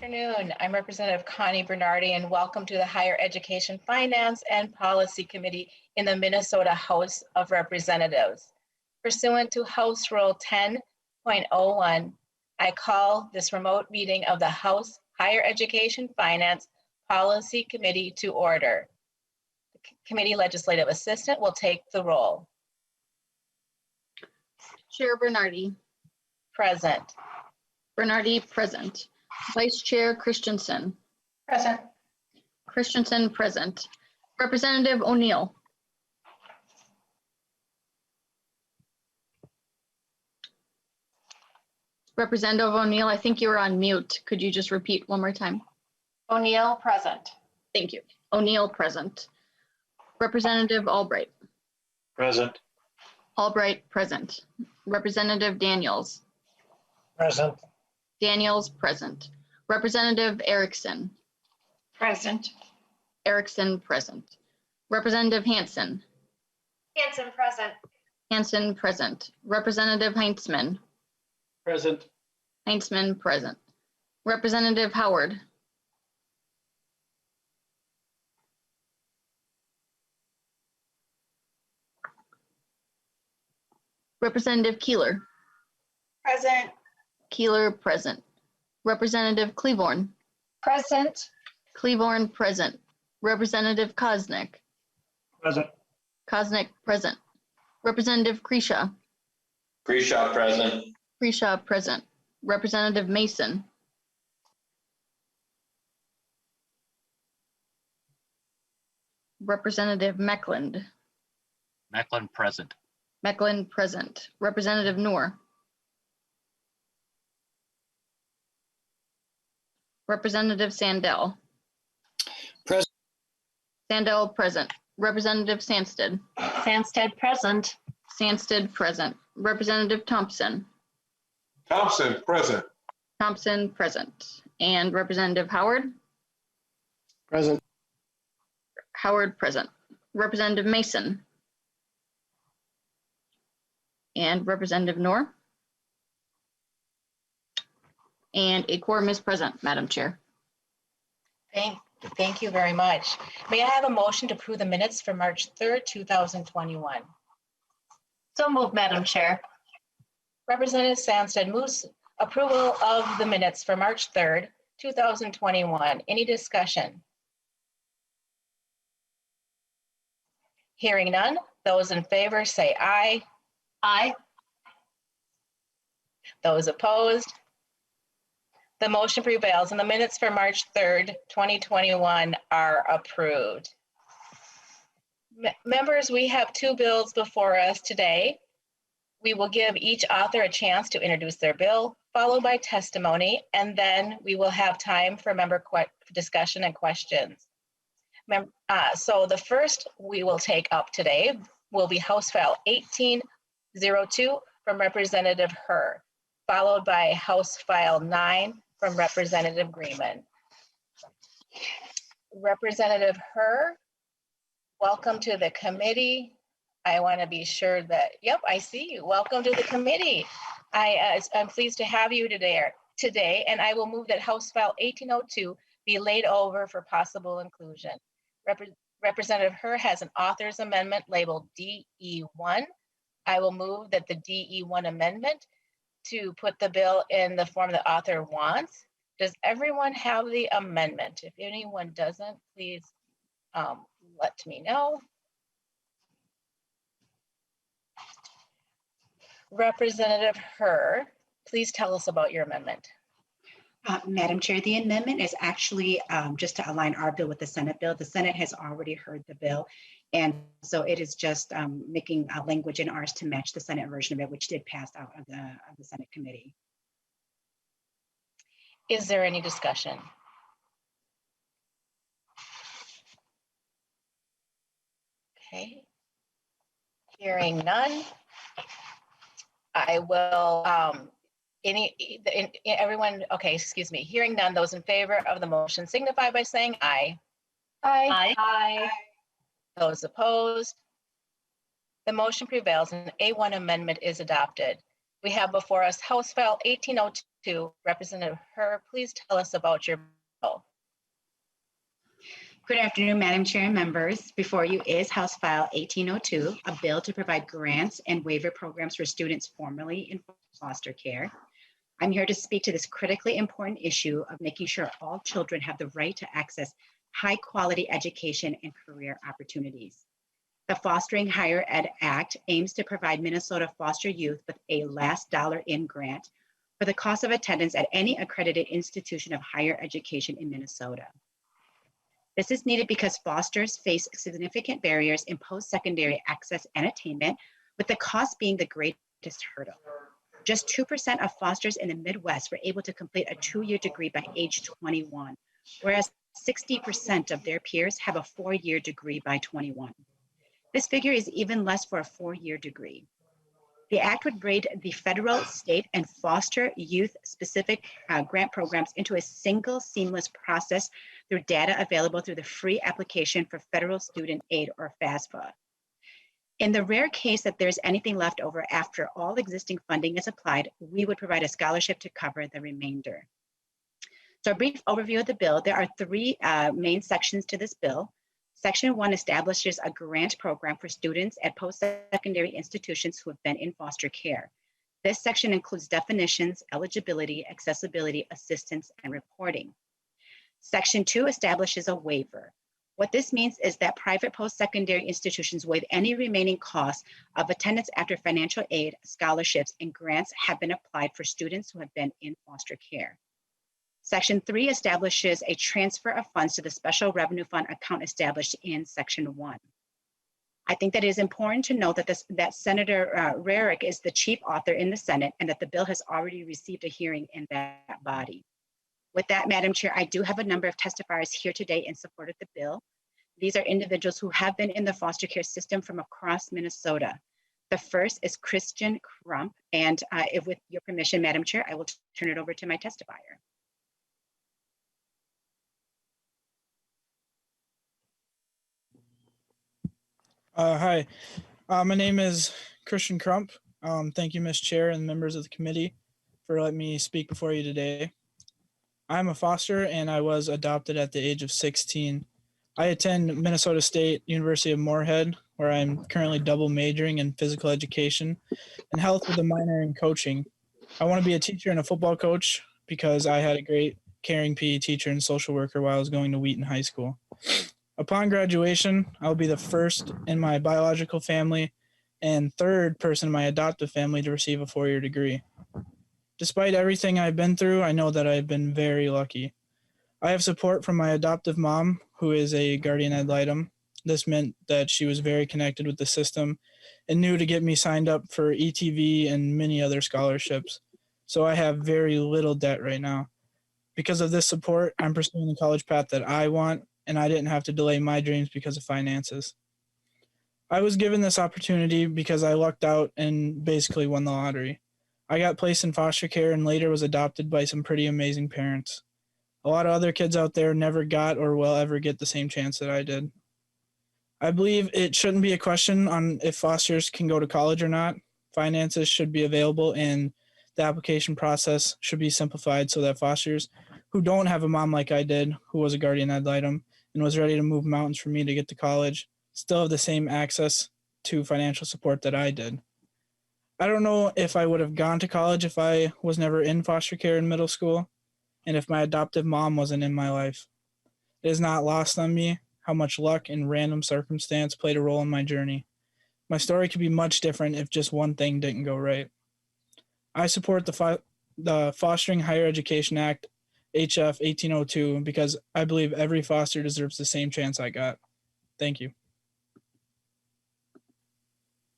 Afternoon. I'm Representative Connie Bernardi, and welcome to the Higher Education Finance and Policy Committee in the Minnesota House of Representatives. Pursuant to House Rule 10.01, I call this remote meeting of the House Higher Education Finance Policy Committee to order. The committee legislative assistant will take the roll. Chair Bernardi. Present. Bernardi, present. Vice Chair Christensen. Present. Christensen, present. Representative O'Neill. Representative O'Neill, I think you were on mute. Could you just repeat one more time? O'Neill, present. Thank you. O'Neill, present. Representative Albright. Present. Albright, present. Representative Daniels. Present. Daniels, present. Representative Erickson. Present. Erickson, present. Representative Hansen. Hansen, present. Hansen, present. Representative Heintzman. Present. Heintzman, present. Representative Howard. Representative Keeler. Present. Keeler, present. Representative Cleaborn. Present. Cleaborn, present. Representative Kosnick. Present. Kosnick, present. Representative Kreshaw. Kreshaw, present. Kreshaw, present. Representative Mason. Representative Meckland. Mecklen, present. Meckland, present. Representative Noor. Representative Sandell. Present. Sandell, present. Representative Sandsted. Sandsted, present. Sandsted, present. Representative Thompson. Thompson, present. Thompson, present. And Representative Howard. Present. Howard, present. Representative Mason. And Representative Noor. And a quorum is present, Madam Chair. Thank you very much. May I have a motion to approve the minutes for March 3rd, 2021? So moved, Madam Chair. Representative Sandsted moves approval of the minutes for March 3rd, 2021. Any discussion? Hearing none, those in favor say aye. Aye. Those opposed? The motion prevails and the minutes for March 3rd, 2021 are approved. Members, we have two bills before us today. We will give each author a chance to introduce their bill, followed by testimony, and then we will have time for member discussion and questions. So the first we will take up today will be House File 1802 from Representative Herr, followed by House File 9 from Representative Greenman. Representative Herr, welcome to the committee. I want to be sure that, yep, I see you. Welcome to the committee. I'm pleased to have you today, and I will move that House File 1802 be laid over for possible inclusion. Representative Herr has an author's amendment labeled DE1. I will move that the DE1 amendment to put the bill in the form the author wants. Does everyone have the amendment? If anyone doesn't, please let me know. Representative Herr, please tell us about your amendment. Madam Chair, the amendment is actually just to align our bill with the Senate bill. The Senate has already heard the bill, and so it is just making a language in ours to match the Senate version of it, which did pass out of the Senate committee. Is there any discussion? Okay. Hearing none, I will, everyone, okay, excuse me. Hearing none, those in favor of the motion signify by saying aye. Aye. Aye. Those opposed? The motion prevails and A1 amendment is adopted. We have before us House File 1802 to Representative Herr. Please tell us about your bill. Good afternoon, Madam Chair and members. Before you is House File 1802, a bill to provide grants and waiver programs for students formerly in foster care. I'm here to speak to this critically important issue of making sure all children have the right to access high-quality education and career opportunities. The Fostering Higher Ed Act aims to provide Minnesota foster youth with a last dollar in grant for the cost of attendance at any accredited institution of higher education in Minnesota. This is needed because fosters face significant barriers in post-secondary access and attainment, with the cost being the greatest hurdle. Just 2% of fosters in the Midwest were able to complete a 2-year degree by age 21, whereas 60% of their peers have a 4-year degree by 21. This figure is even less for a 4-year degree. The act would braid the federal, state, and foster youth-specific grant programs into a single seamless process through data available through the free application for Federal Student Aid, or FAFSA. In the rare case that there's anything left over after all existing funding is applied, we would provide a scholarship to cover the remainder. So a brief overview of the bill. There are 3 main sections to this bill. Section 1 establishes a grant program for students at post-secondary institutions who have been in foster care. This section includes definitions, eligibility, accessibility, assistance, and reporting. Section 2 establishes a waiver. What this means is that private post-secondary institutions waive any remaining costs of attendance after financial aid, scholarships, and grants have been applied for students who have been in foster care. Section 3 establishes a transfer of funds to the Special Revenue Fund account established in Section 1. I think that it is important to note that Senator Rarick is the chief author in the Senate and that the bill has already received a hearing in that body. With that, Madam Chair, I do have a number of testifiers here today in support of the bill. These are individuals who have been in the foster care system from across Minnesota. The first is Christian Crump, and if with your permission, Madam Chair, I will turn it over to my testifier. Hi, my name is Christian Crump. Thank you, Ms. Chair and members of the committee for letting me speak before you today. I'm a foster and I was adopted at the age of 16. I attend Minnesota State University of Moorhead, where I'm currently double majoring in physical education and health with a minor in coaching. I want to be a teacher and a football coach because I had a great caring PE teacher and social worker while I was going to Wheaton High School. Upon graduation, I'll be the first in my biological family and third person in my adoptive family to receive a 4-year degree. Despite everything I've been through, I know that I've been very lucky. I have support from my adoptive mom, who is a guardian ad litem. This meant that she was very connected with the system and knew to get me signed up for ETV and many other scholarships. So I have very little debt right now. Because of this support, I'm pursuing the college path that I want, and I didn't have to delay my dreams because of finances. I was given this opportunity because I lucked out and basically won the lottery. I got placed in foster care and later was adopted by some pretty amazing parents. A lot of other kids out there never got or will ever get the same chance that I did. I believe it shouldn't be a question on if fosters can go to college or not. Finances should be available and the application process should be simplified so that fosters who don't have a mom like I did, who was a guardian ad litem and was ready to move mountains for me to get to college, still have the same access to financial support that I did. I don't know if I would have gone to college if I was never in foster care in middle school and if my adoptive mom wasn't in my life. It is not lost on me how much luck and random circumstance played a role in my journey. My story could be much different if just one thing didn't go right. I support the Fostering Higher Education Act, HF 1802, because I believe every foster deserves the same chance I got. Thank you.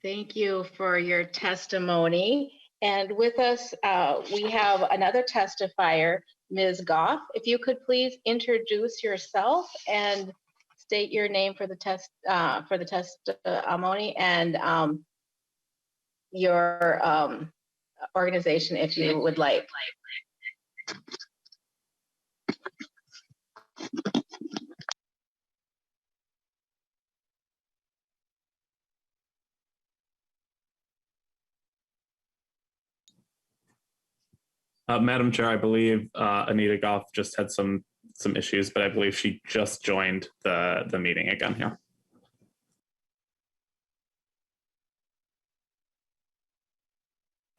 Thank you for your testimony. And with us, we have another testifier, Ms. Goff. If you could please introduce yourself and state your name for the testimony and your organization, if you would like. Madam Chair, I believe Anita Goff just had some issues, but I believe she just joined the meeting again here.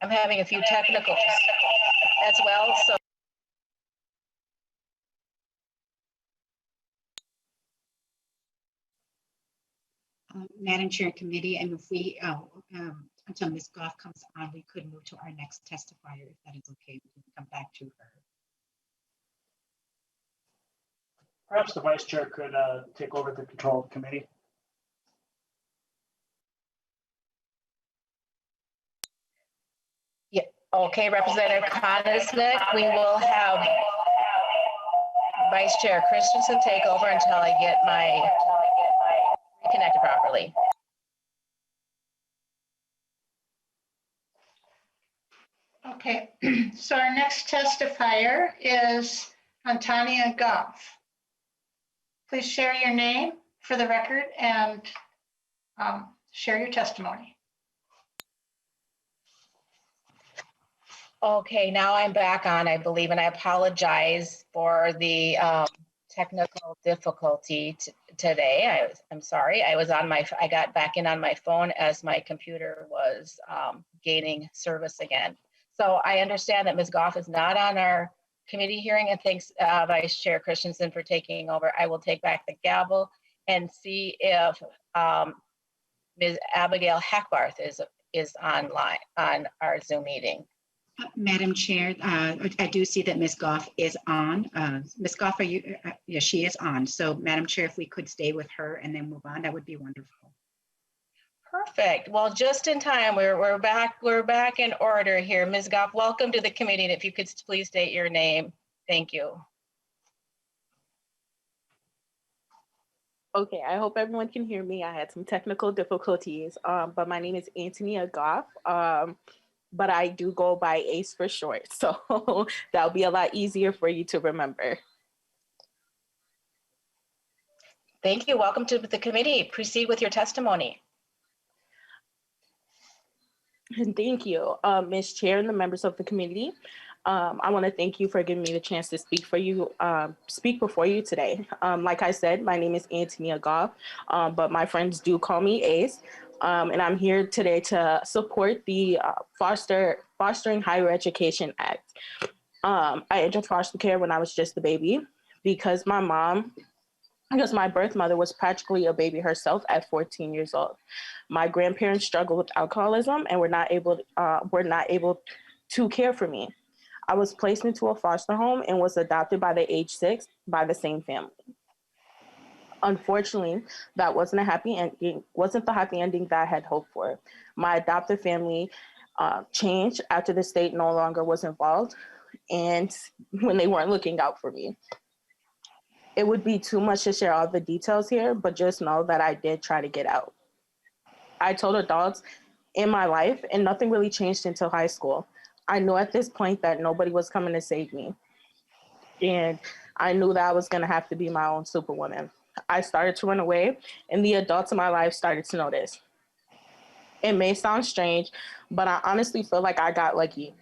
I'm having a few technical as well, so. Madam Chair and Committee, and if we, until Ms. Goff comes on, we could move to our next testifier, if that is okay. We can come back to her. Perhaps the Vice Chair could take over the control of the committee. Yeah, okay, Representative Conisnick, we will have Vice Chair Christensen take over until I get my reconnected properly. Okay, so our next testifier is Antania Goff. Please share your name for the record and share your testimony. Okay, now I'm back on, I believe, and I apologize for the technical difficulty today. I'm sorry. I got back in on my phone as my computer was gaining service again. So I understand that Ms. Goff is not on our committee hearing, and thanks Vice Chair Christensen for taking over. I will take back the gavel and see if Ms. Abigail Hackbarth is online on our Zoom meeting. Madam Chair, I do see that Ms. Goff is on. Ms. Goff, are you? Yes, she is on. So Madam Chair, if we could stay with her and then move on, that would be wonderful. Perfect. Well, just in time, we're back in order here. Ms. Goff, welcome to the committee. And if you could please state your name. Thank you. Okay, I hope everyone can hear me. I had some technical difficulties, but my name is Antania Goff. But I do go by ACE for short, so that'll be a lot easier for you to remember. Thank you. Welcome to the committee. Proceed with your testimony. And thank you, Ms. Chair and the members of the committee. I want to thank you for giving me the chance to speak before you today. Like I said, my name is Antania Goff, but my friends do call me ACE. And I'm here today to support the Fostering Higher Education Act. I entered foster care when I was just a baby because my birth mother was practically a baby herself at 14 years old. My grandparents struggled with alcoholism and were not able to care for me. I was placed into a foster home and was adopted by the age 6 by the same family. Unfortunately, that wasn't the happy ending that I had hoped for. My adoptive family changed after the state no longer was involved and when they weren't looking out for me. It would be too much to share all the details here, but just know that I did try to get out. I told adults in my life and nothing really changed until high school. I knew at this point that nobody was coming to save me. And I knew that I was gonna have to be my own superwoman. I started to run away and the adults in my life started to notice. It may sound strange, but I honestly feel like I got lucky.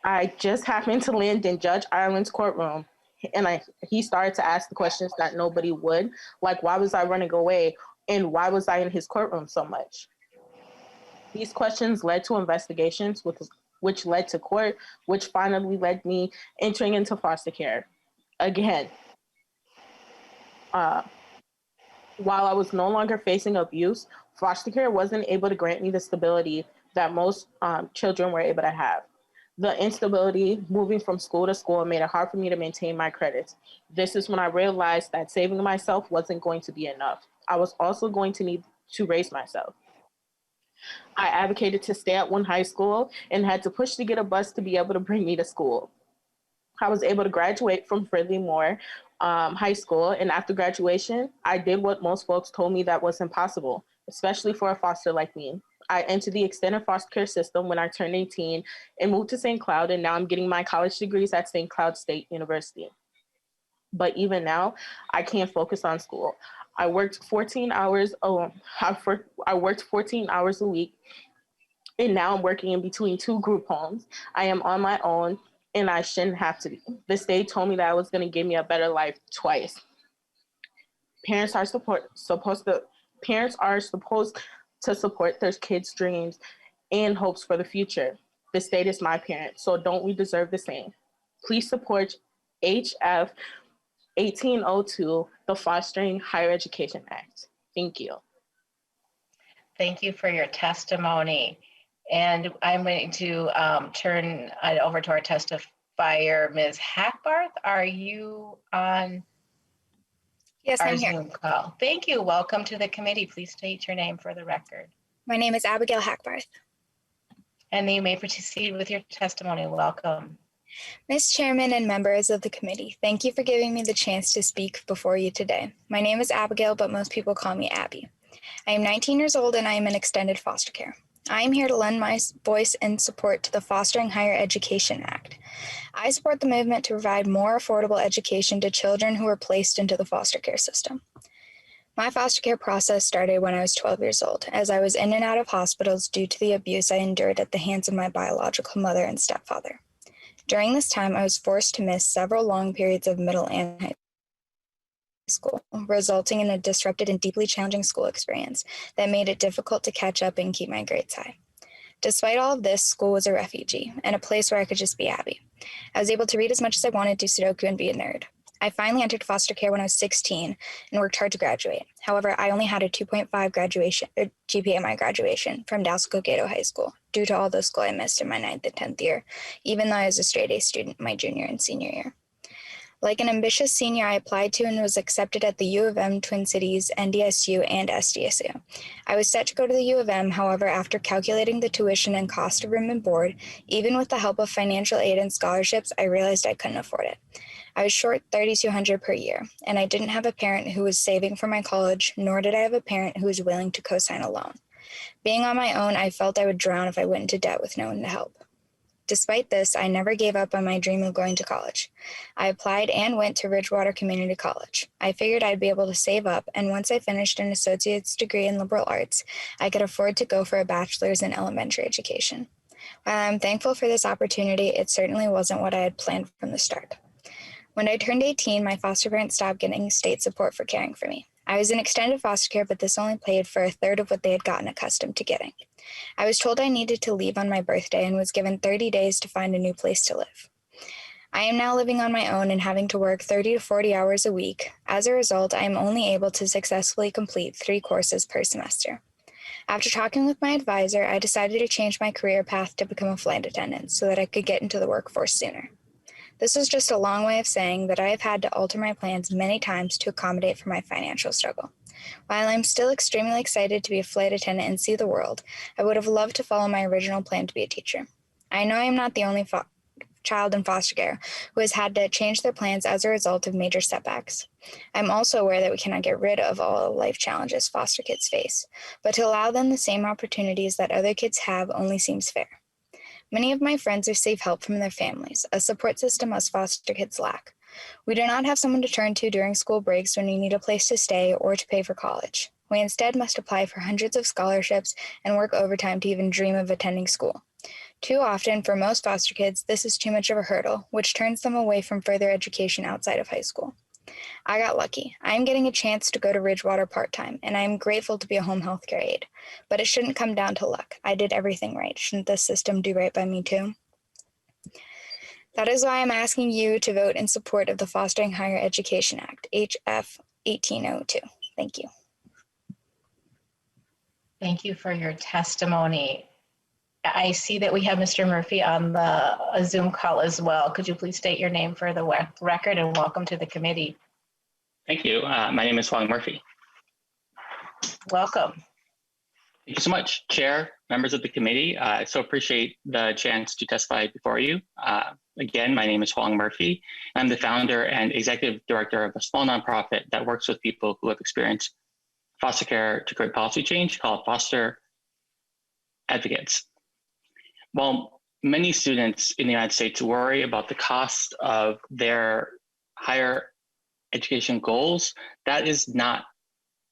I just happened to land in Judge Ireland's courtroom and he started to ask the questions that nobody would, like why was I running away and why was I in his courtroom so much? These questions led to investigations, which led to court, which finally led me entering into foster care. Again, while I was no longer facing abuse, foster care wasn't able to grant me the stability that most children were able to have. The instability moving from school to school made it hard for me to maintain my credits. This is when I realized that saving myself wasn't going to be enough. I was also going to need to raise myself. I advocated to stay at one high school and had to push to get a bus to be able to bring me to school. I was able to graduate from Fridley-Moore High School, and after graduation, I did what most folks told me that was impossible, especially for a foster like me. I entered the extended foster care system when I turned 18 and moved to St. Cloud, and now I'm getting my college degrees at St. Cloud State University. But even now, I can't focus on school. I worked 14 hours. I worked 14 hours a week, and now I'm working in between 2 group homes. I am on my own, and I shouldn't have to be. The state told me that it was going to give me a better life twice. Parents are supposed to support their kids' dreams and hopes for the future. The state is my parent, so don't we deserve the same? Please support HF 1802, the Fostering Higher Education Act. Thank you. Thank you for your testimony. And I'm going to turn it over to our testifier, Ms. Hackbarth. Are you on Yes, our I'm here. Zoom call? Thank you. Welcome to the committee. Please state your name for the record. My name is Abigail Hackbarth. And you may proceed with your testimony. Welcome. Ms. Chairman and members of the committee, thank you for giving me the chance to speak before you today. My name is Abigail, but most people call me Abby. I am 19 years old and I am in extended foster care. I am here to lend my voice and support to the Fostering Higher Education Act. I support the movement to provide more affordable education to children who are placed into the foster care system. My foster care process started when I was 12 years old, as I was in and out of hospitals due to the abuse I endured at the hands of my biological mother and stepfather. During this time, I was forced to miss several long periods of middle and high school, resulting in a disrupted and deeply challenging school experience that made it difficult to catch up and keep my grades high. Despite all of this, school was a refugee and a place where I could just be Abby. I was able to read as much as I wanted, do Sudoku, and be a nerd. I finally entered foster care when I was 16 and worked hard to graduate. However, I only had a 2.5 GPA at my graduation from Dallas Cokato High School due to all the school I missed in my 9th and 10th year, even though I was a straight A student my junior and senior year. Like an ambitious senior, I applied to and was accepted at the U of M, Twin Cities, NDSU, and SDSU. I was set to go to the U of M, however, after calculating the tuition and cost of room and board, even with the help of financial aid and scholarships, I realized I couldn't afford it. I was short $3,200 per year, and I didn't have a parent who was saving for my college, nor did I have a parent who was willing to co-sign a loan. Being on my own, I felt I would drown if I went into debt with no one to help. Despite this, I never gave up on my dream of going to college. I applied and went to Ridgewater Community College. I figured I'd be able to save up, and once I finished an associate's degree in liberal arts, I could afford to go for a bachelor's in elementary education. While I'm thankful for this opportunity, it certainly wasn't what I had planned from the start. When I turned 18, my foster parents stopped getting state support for caring for me. I was in extended foster care, but this only paid for a third of what they had gotten accustomed to getting. I was told I needed to leave on my birthday and was given 30 days to find a new place to live. I am now living on my own and having to work 30 to 40 hours a week. As a result, I am only able to successfully complete 3 courses per semester. After talking with my advisor, I decided to change my career path to become a flight attendant so that I could get into the workforce sooner. This is just a long way of saying that I have had to alter my plans many times to accommodate for my financial struggle. While I'm still extremely excited to be a flight attendant and see the world, I would have loved to follow my original plan to be a teacher. I know I am not the only child in foster care who has had to change their plans as a result of major setbacks. I'm also aware that we cannot get rid of all life challenges foster kids face, but to allow them the same opportunities that other kids have only seems fair. Many of my friends receive help from their families, a support system us foster kids lack. We do not have someone to turn to during school breaks when we need a place to stay or to pay for college. We instead must apply for hundreds of scholarships and work overtime to even dream of attending school. Too often, for most foster kids, this is too much of a hurdle, which turns them away from further education outside of high school. I got lucky. I am getting a chance to go to Ridgewater part-time, and I am grateful to be a home health care aide. But it shouldn't come down to luck. I did everything right. Shouldn't the system do right by me too? That is why I'm asking you to vote in support of the Fostering Higher Education Act, HF 1802. Thank you. Thank you for your testimony. I see that we have Mr. Murphy on the Zoom call as well. Could you please state your name for the record and welcome to the committee? Thank you. My name is Huang Murphy. Welcome. Thank you so much, Chair, members of the committee. I so appreciate the chance to testify before you. Again, my name is Huang Murphy. I'm the founder and executive director of a small nonprofit that works with people who have experienced foster care to create policy change called Foster Advocates. While many students in the United States worry about the cost of their higher education goals, that is not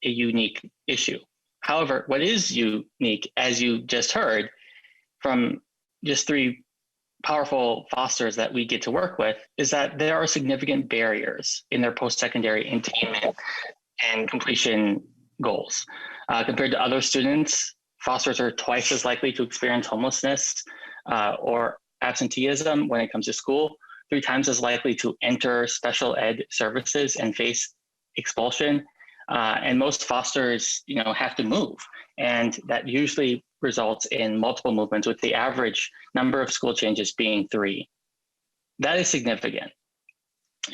a unique issue. However, what is unique, as you just heard from just 3 powerful fosters that we get to work with is that there are significant barriers in their post-secondary attainment and completion goals. Compared to other students, fosters are twice as likely to experience homelessness or absenteeism when it comes to school, 3 times as likely to enter special ed services and face expulsion. And most fosters, have to move. And that usually results in multiple movements, with the average number of school changes being 3. That is significant.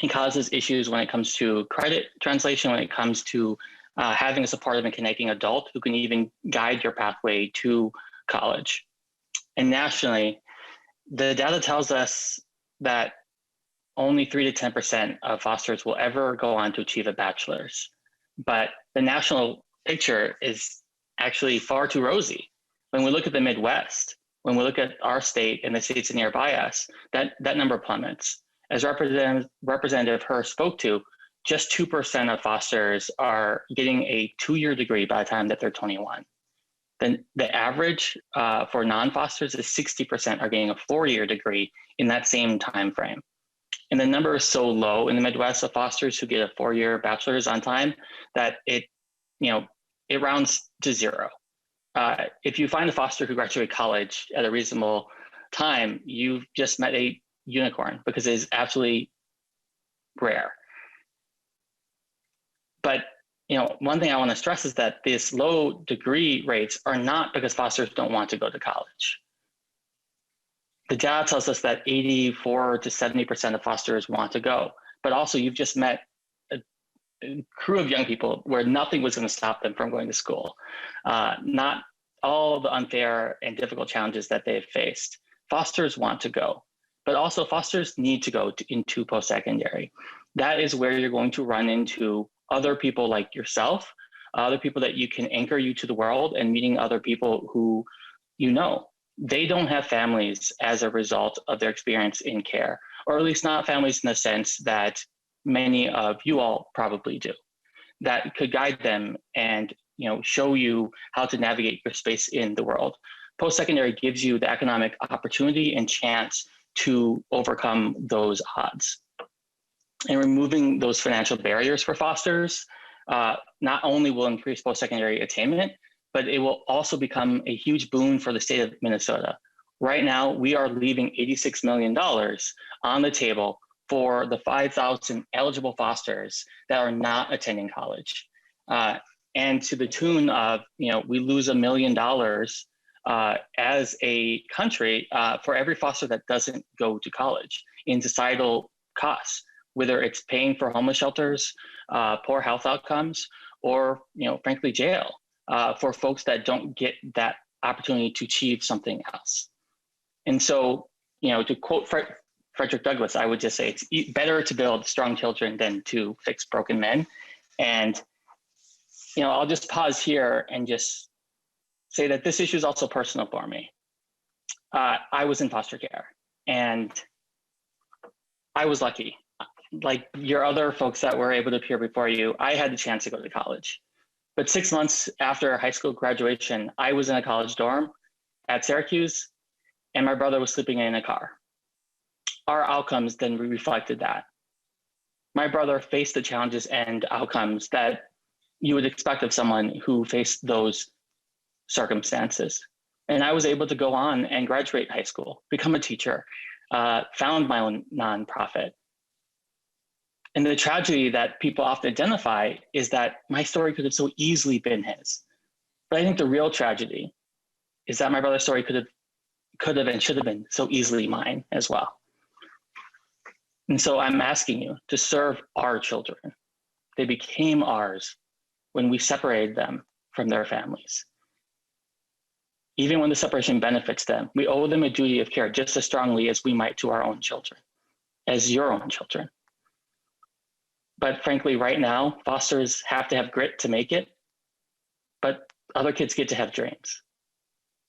It causes issues when it comes to credit translation, when it comes to having a supportive and connecting adult who can even guide your pathway to college. And nationally, the data tells us that only 3 to 10% of fosters will ever go on to achieve a bachelor's. But the national picture is actually far too rosy. When we look at the Midwest, when we look at our state and the states nearby us, that number plummets. As Representative Hurst spoke to, just 2% of fosters are getting a 2-year degree by the time that they're 21. Then the average for non-fosters is 60% are getting a 4-year degree in that same time frame. And the number is so low in the Midwest of fosters who get a 4-year bachelor's on time that it rounds to 0. If you find a foster who graduated college at a reasonable time, you've just met a unicorn, because it is absolutely rare. But one thing I want to stress is that these low degree rates are not because fosters don't want to go to college. The data tells us that 84 to 70% of fosters want to go, but also you've just met a crew of young people where nothing was going to stop them from going to school. Not all the unfair and difficult challenges that they've faced. Fosters want to go, but also fosters need to go into post-secondary. That is where you're going to run into other people like yourself, other people that you can anchor you to the world, and meeting other people who they don't have families as a result of their experience in care, or at least not families in the sense that many of you all probably do, that could guide them and show you how to navigate your space in the world. Post-secondary gives you the economic opportunity and chance to overcome those odds. And removing those financial barriers for fosters not only will increase post-secondary attainment, but it will also become a huge boon for the state of Minnesota. Right now, we are leaving $86 million on the table for the 5,000 eligible fosters that are not attending college. And to the tune of, we lose $1 million as a country for every foster that doesn't go to college in societal costs, whether it's paying for homeless shelters, poor health outcomes, or, frankly, jail for folks that don't get that opportunity to achieve something else. And so, to quote Frederick Douglass, I would just say it's better to build strong children than to fix broken men. And, I'll just pause here and just say that this issue is also personal for me. I was in foster care, and I was lucky. Like your other folks that were able to appear before you, I had the chance to go to college. But 6 months after high school graduation, I was in a college dorm at Syracuse, and my brother was sleeping in a car. Our outcomes then reflected that. My brother faced the challenges and outcomes that you would expect of someone who faced those circumstances. And I was able to go on and graduate high school, become a teacher, found my own nonprofit. And the tragedy that people often identify is that my story could have so easily been his. But I think the real tragedy is that my brother's story could have and should have been so easily mine as well. And so I'm asking you to serve our children. They became ours when we separated them from their families. Even when the separation benefits them, we owe them a duty of care just as strongly as we might to our own children, as your own children. But frankly, right now, fosters have to have grit to make it, but other kids get to have dreams.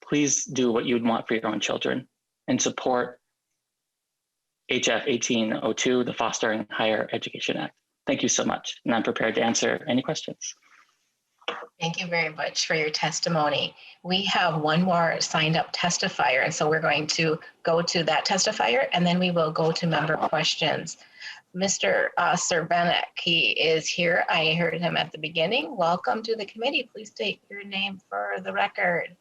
Please do what you would want for your own children and support HF 1802, the Fostering Higher Education Act. Thank you so much, and I'm prepared to answer any questions. Thank you very much for your testimony. We have one more signed up testifier, and so we're going to go to that testifier, and then we will go to member questions. Mr. Serbenek, he is here. I heard him at the beginning. Welcome to the committee. Please state your name for the record.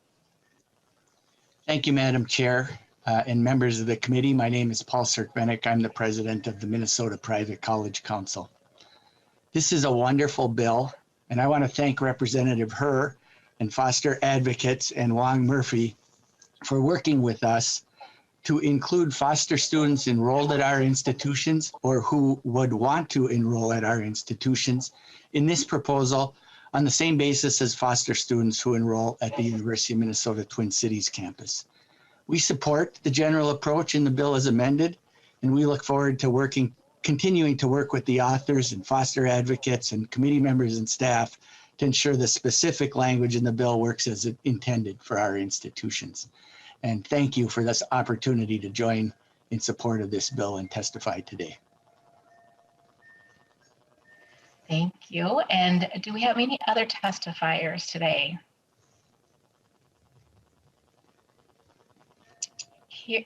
Thank you, Madam Chair and members of the committee. My name is Paul Serbenek. I'm the president of the Minnesota Private College Council. This is a wonderful bill, and I want to thank Representative Herr and foster advocates and Wong Murphy for working with us to include foster students enrolled at our institutions or who would want to enroll at our institutions in this proposal on the same basis as foster students who enroll at the University of Minnesota Twin Cities campus. We support the general approach in the bill as amended, and we look forward to continuing to work with the authors and foster advocates and committee members and staff to ensure the specific language in the bill works as intended for our institutions. And thank you for this opportunity to join in support of this bill and testify today. Thank you. And do we have any other testifiers today?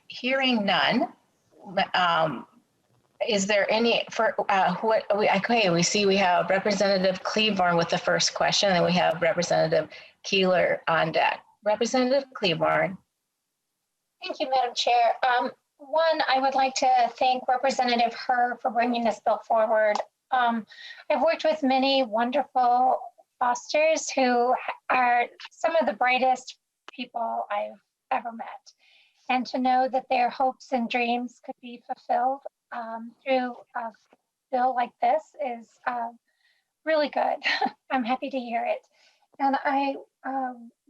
Hearing none, is there any for okay, we see we have Representative Cleaborn with the first question, and we have Representative Keeler on deck. Representative Cleaborn. Thank you, Madam Chair. One, I would like to thank Representative Herr for bringing this bill forward. I've worked with many wonderful fosters who are some of the brightest people I've ever met. And to know that their hopes and dreams could be fulfilled through a bill like this is really good. I'm happy to hear it. And I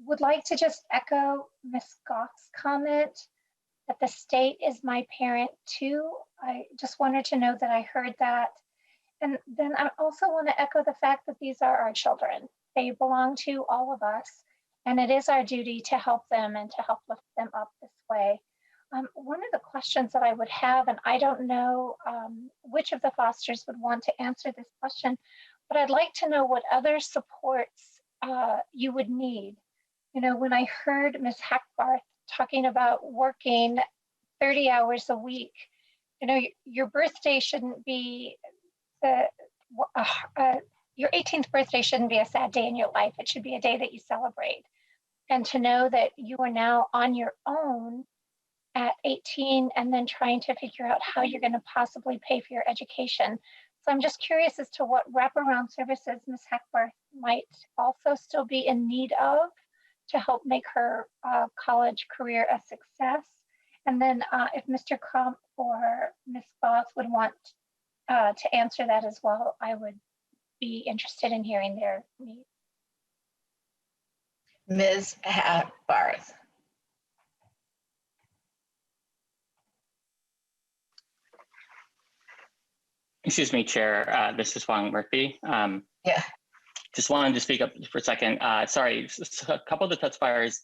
would like to just echo Ms. Goff's comment that the state is my parent too. I just wanted to know that I heard that. And then I also want to echo the fact that these are our children. They belong to all of us, and it is our duty to help them and to help lift them up this way. One of the questions that I would have, and I don't know which of the fosters would want to answer this question, but I'd like to know what other supports you would need. You know, when I heard Ms. Hackbarth talking about working 30 hours a week, you know, your birthday shouldn't be your 18th birthday shouldn't be a sad day in your life. It should be a day that you celebrate. And to know that you are now on your own at 18 and then trying to figure out how you're going to possibly pay for your education. So I'm just curious as to what wraparound services Ms. Hackbarth might also still be in need of to help make her college career a success. And then if Mr. Crump or Ms. Goff would want to answer that as well, I would be interested in hearing their needs. Ms. Hackbarth. Excuse me, Chair. This is Wong Murphy. Yeah. Just wanted to speak up for a second. Sorry, a couple of the testifiers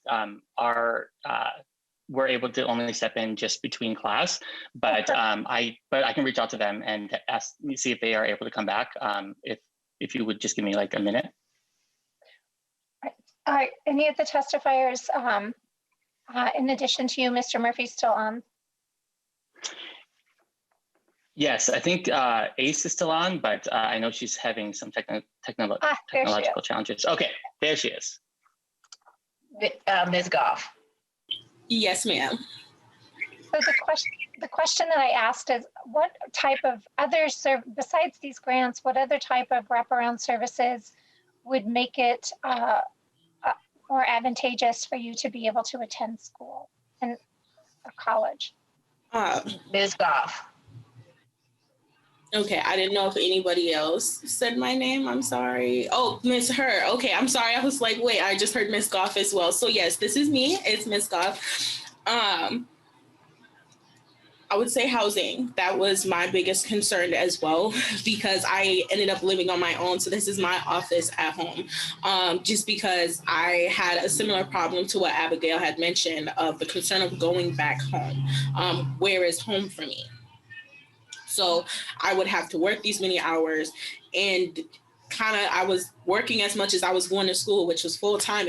were able to only step in just between class, but I can reach out to them and see if they are able to come back. If you would just give me like a minute. Any of the testifiers, in addition to you, Mr. Murphy, still on? Yes, I think Ace is still on, but I know she's having some technological challenges. Okay, there she is. Ms. Goff. Yes, ma'am. So the question that I asked is, what type of other besides these grants, what other type of wraparound services would make it more advantageous for you to be able to attend school and college? Ms. Goff. Okay, I didn't know if anybody else said my name. I'm sorry. Oh, Ms. Herr. Okay, I'm sorry. I was like, wait, I just heard Ms. Goff as well. So yes, this is me. It's Ms. Goff. I would say housing. That was my biggest concern as well, because I ended up living on my own. So this is my office at home, just because I had a similar problem to what Abigail had mentioned of the concern of going back home. Where is home for me? So I would have to work these many hours and I was working as much as I was going to school, which was full time,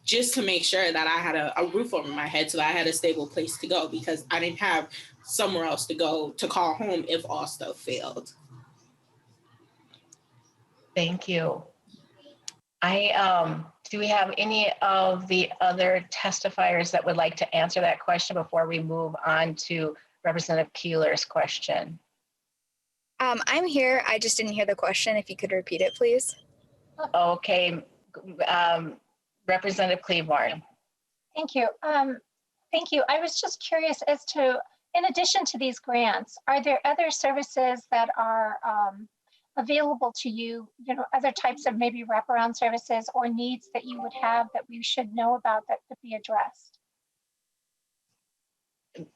just to make sure that I had a roof over my head, so that I had a stable place to go, because I didn't have somewhere else to go to call home if all stuff failed. Thank you. Do we have any of the other testifiers that would like to answer that question before we move on to Representative Keeler's question? I'm here. I just didn't hear the question. If you could repeat it, please. Okay. Representative Cleveland. Thank you. Thank you. I was just curious as to, in addition to these grants, are there other services that are available to you, other types of maybe wraparound services or needs that you would have that we should know about that could be addressed?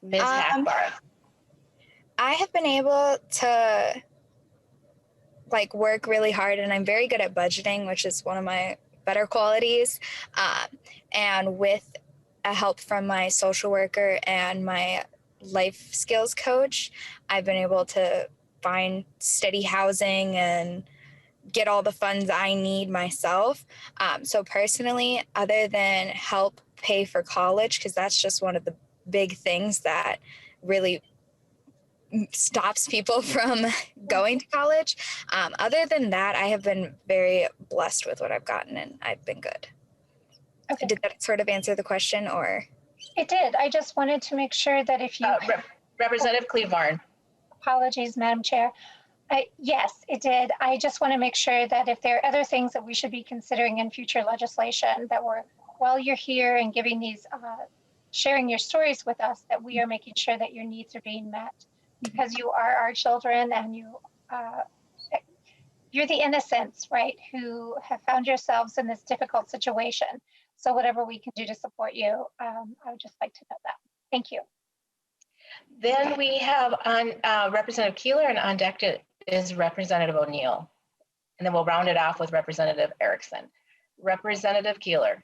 Ms. Hackbar. I have been able to work really hard, and I'm very good at budgeting, which is one of my better qualities. And with a help from my social worker and my life skills coach, I've been able to find steady housing and get all the funds I need myself. So personally, other than help pay for college, because that's just one of the big things that really stops people from going to college. Other than that, I have been very blessed with what I've gotten, and I've been good. Okay. Did that sort of answer the question, or? It did. I just wanted to make sure that if you... Representative Cleveland. Apologies, Madam Chair. Yes, it did. I just want to make sure that if there are other things that we should be considering in future legislation, that while you're here and giving these, sharing your stories with us, that we are making sure that your needs are being met, because you are our children, and you're the innocents, right, who have found yourselves in this difficult situation. So whatever we can do to support you, I would just like to know that. Thank you. Then we have on Representative Keeler, and on deck is Representative O'Neill. And then we'll round it off with Representative Erickson. Representative Keeler.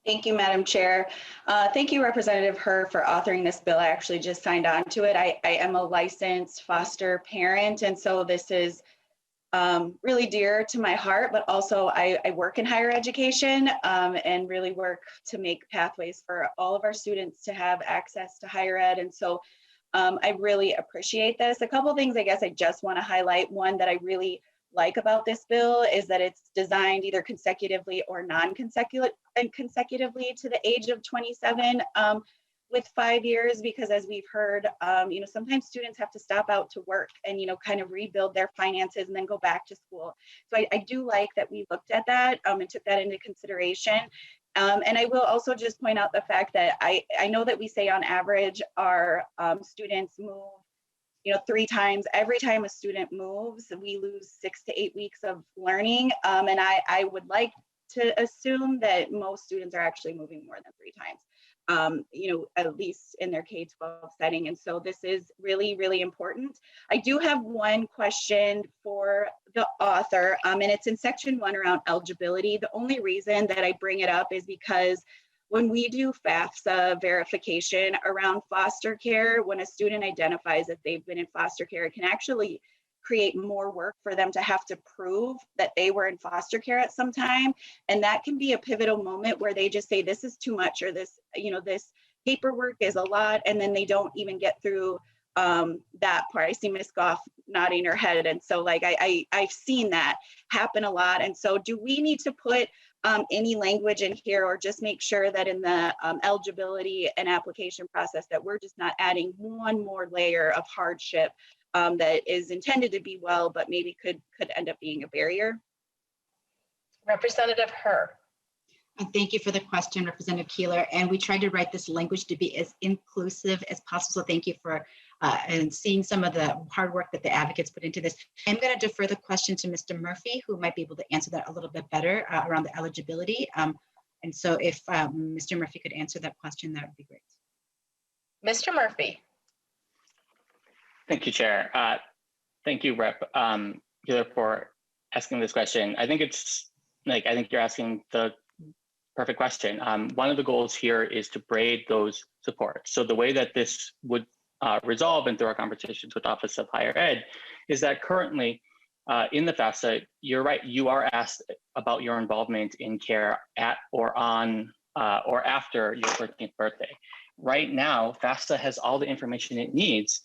Thank you, Madam Chair. Thank you, Representative Herr, for authoring this bill. I actually just signed on to it. I am a licensed foster parent, and so this is really dear to my heart, but also I work in higher education and really work to make pathways for all of our students to have access to higher ed. And so I really appreciate this. A couple things I guess I just want to highlight. One that I really like about this bill is that it's designed either consecutively or non-consecutively to the age of 27 with 5 years, because as we've heard, sometimes students have to stop out to work and, kind of rebuild their finances and then go back to school. So I do like that we looked at that and took that into consideration. And I will also just point out the fact that I know that we say on average our students move 3 times. Every time a student moves, we lose 6 to 8 weeks of learning. And I would like to assume that most students are actually moving more than 3 times. At least in their K-12 setting. And so this is really, really important. I do have one question for the author, and it's in section 1 around eligibility. The only reason that I bring it up is because when we do FAFSA verification around foster care, when a student identifies that they've been in foster care, it can actually create more work for them to have to prove that they were in foster care at some time. And that can be a pivotal moment where they just say, this is too much, or this, this paperwork is a lot. And then they don't even get through that part. I see Ms. Goff nodding her head. And so I've seen that happen a lot. And so do we need to put any language in here, or just make sure that in the eligibility and application process that we're just not adding one more layer of hardship that is intended to be well, but maybe could end up being a barrier? Representative Herr. Thank you for the question, Representative Keeler. And we tried to write this language to be as inclusive as possible. So thank you for and seeing some of the hard work that the advocates put into this. I'm going to defer the question to Mr. Murphy, who might be able to answer that a little bit better around the eligibility. And so if Mr. Murphy could answer that question, that would be great. Mr. Murphy. Thank you, Chair. Thank you, Rep. Keeler, for asking this question. I think you're asking the perfect question. One of the goals here is to braid those supports. So the way that this would resolve, and through our conversations with Office of Higher Ed, is that currently in the FAFSA, you're right, you are asked about your involvement in care at or on or after your 13th birthday. Right now, FAFSA has all the information it needs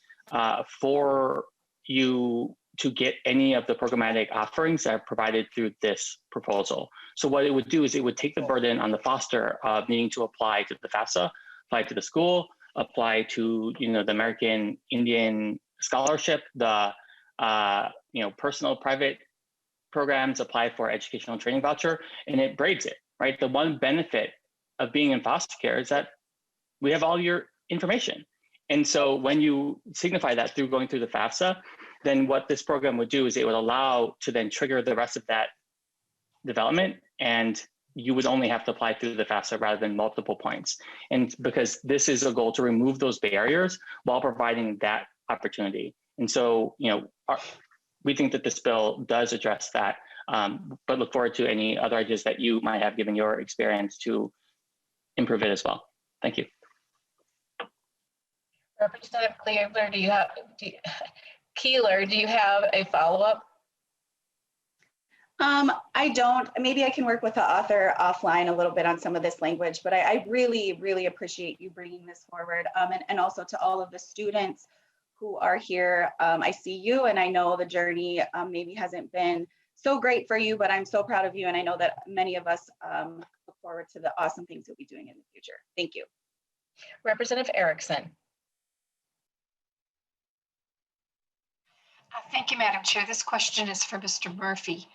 for you to get any of the programmatic offerings that are provided through this proposal. So what it would do is it would take the burden on the foster of needing to apply to the FAFSA, apply to the school, apply to the American Indian Scholarship, the personal private programs, apply for educational training voucher, and it braids it, right? The one benefit of being in foster care is that we have all your information. And so when you signify that through going through the FAFSA, then what this program would do is it would allow to then trigger the rest of that development, and you would only have to apply through the FAFSA rather than multiple points. And because this is a goal to remove those barriers while providing that opportunity. And so, we think that this bill does address that, but look forward to any other ideas that you might have given your experience to improve it as well. Thank you. Representative Keeler, do you have a follow-up? I don't. Maybe I can work with the author offline a little bit on some of this language, but I really, really appreciate you bringing this forward. And also to all of the students who are here. I see you, and I know the journey maybe hasn't been so great for you, but I'm so proud of you. And I know that many of us look forward to the awesome things you'll be doing in the future. Thank you. Representative Erickson. Thank you, Madam Chair. This question is for Mr. Murphy.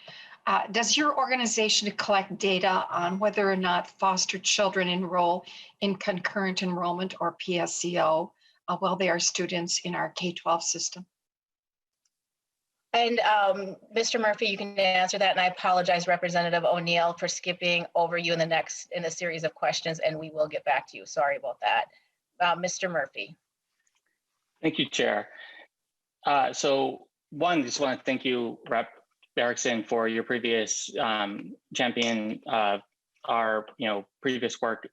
Does your organization collect data on whether or not foster children enroll in concurrent enrollment or PSEO while they are students in our K-12 system? And Mr. Murphy, you can answer that. And I apologize, Representative O'Neill, for skipping over you in the series of questions, and we will get back to you. Sorry about that. Mr. Murphy. Thank you, Chair. So one, just want to thank you, Rep. Erickson, for your previous champion of our previous work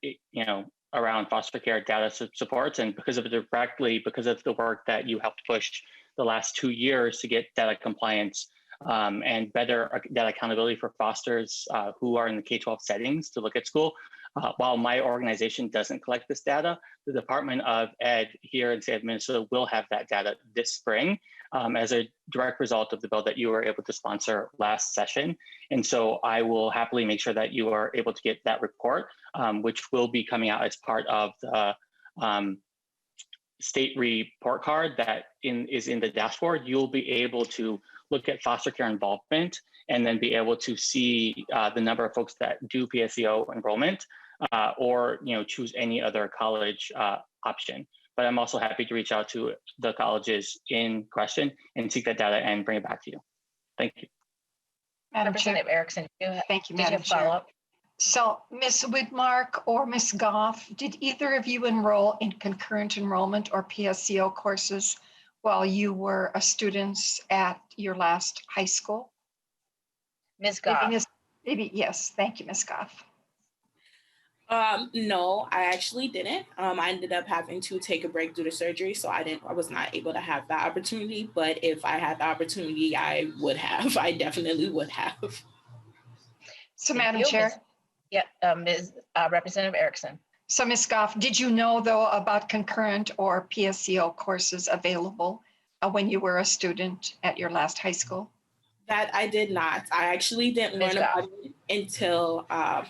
around foster care data supports, and because of the work that you helped push the last 2 years to get data compliance and better data accountability for fosters who are in the K-12 settings to look at school. While my organization doesn't collect this data, the Department of Ed here in the state of Minnesota will have that data this spring as a direct result of the bill that you were able to sponsor last session. And so I will happily make sure that you are able to get that report, which will be coming out as part of the state report card that is in the dashboard. You'll be able to look at foster care involvement and then be able to see the number of folks that do PSEO enrollment or choose any other college option. But I'm also happy to reach out to the colleges in question and seek that data and bring it back to you. Thank you. Madam Representative Chair. Erickson, Thank you, did you Madam have Chair. follow-up? So Ms. Widmark or Ms. Goff, did either of you enroll in concurrent enrollment or PSEO courses while you were a student at your last high school? Ms. Goff. Maybe, yes. Thank you, Ms. Goff. No, I actually didn't. I ended up having to take a break due to surgery, so I was not able to have that opportunity. But if I had the opportunity, I would have. I definitely would have. So, Madam Chair. Ms. Representative Erickson. So, Ms. Goff, did you know though about concurrent or PSEO courses available when you were a student at your last high school? That I did not. I actually didn't learn about it until I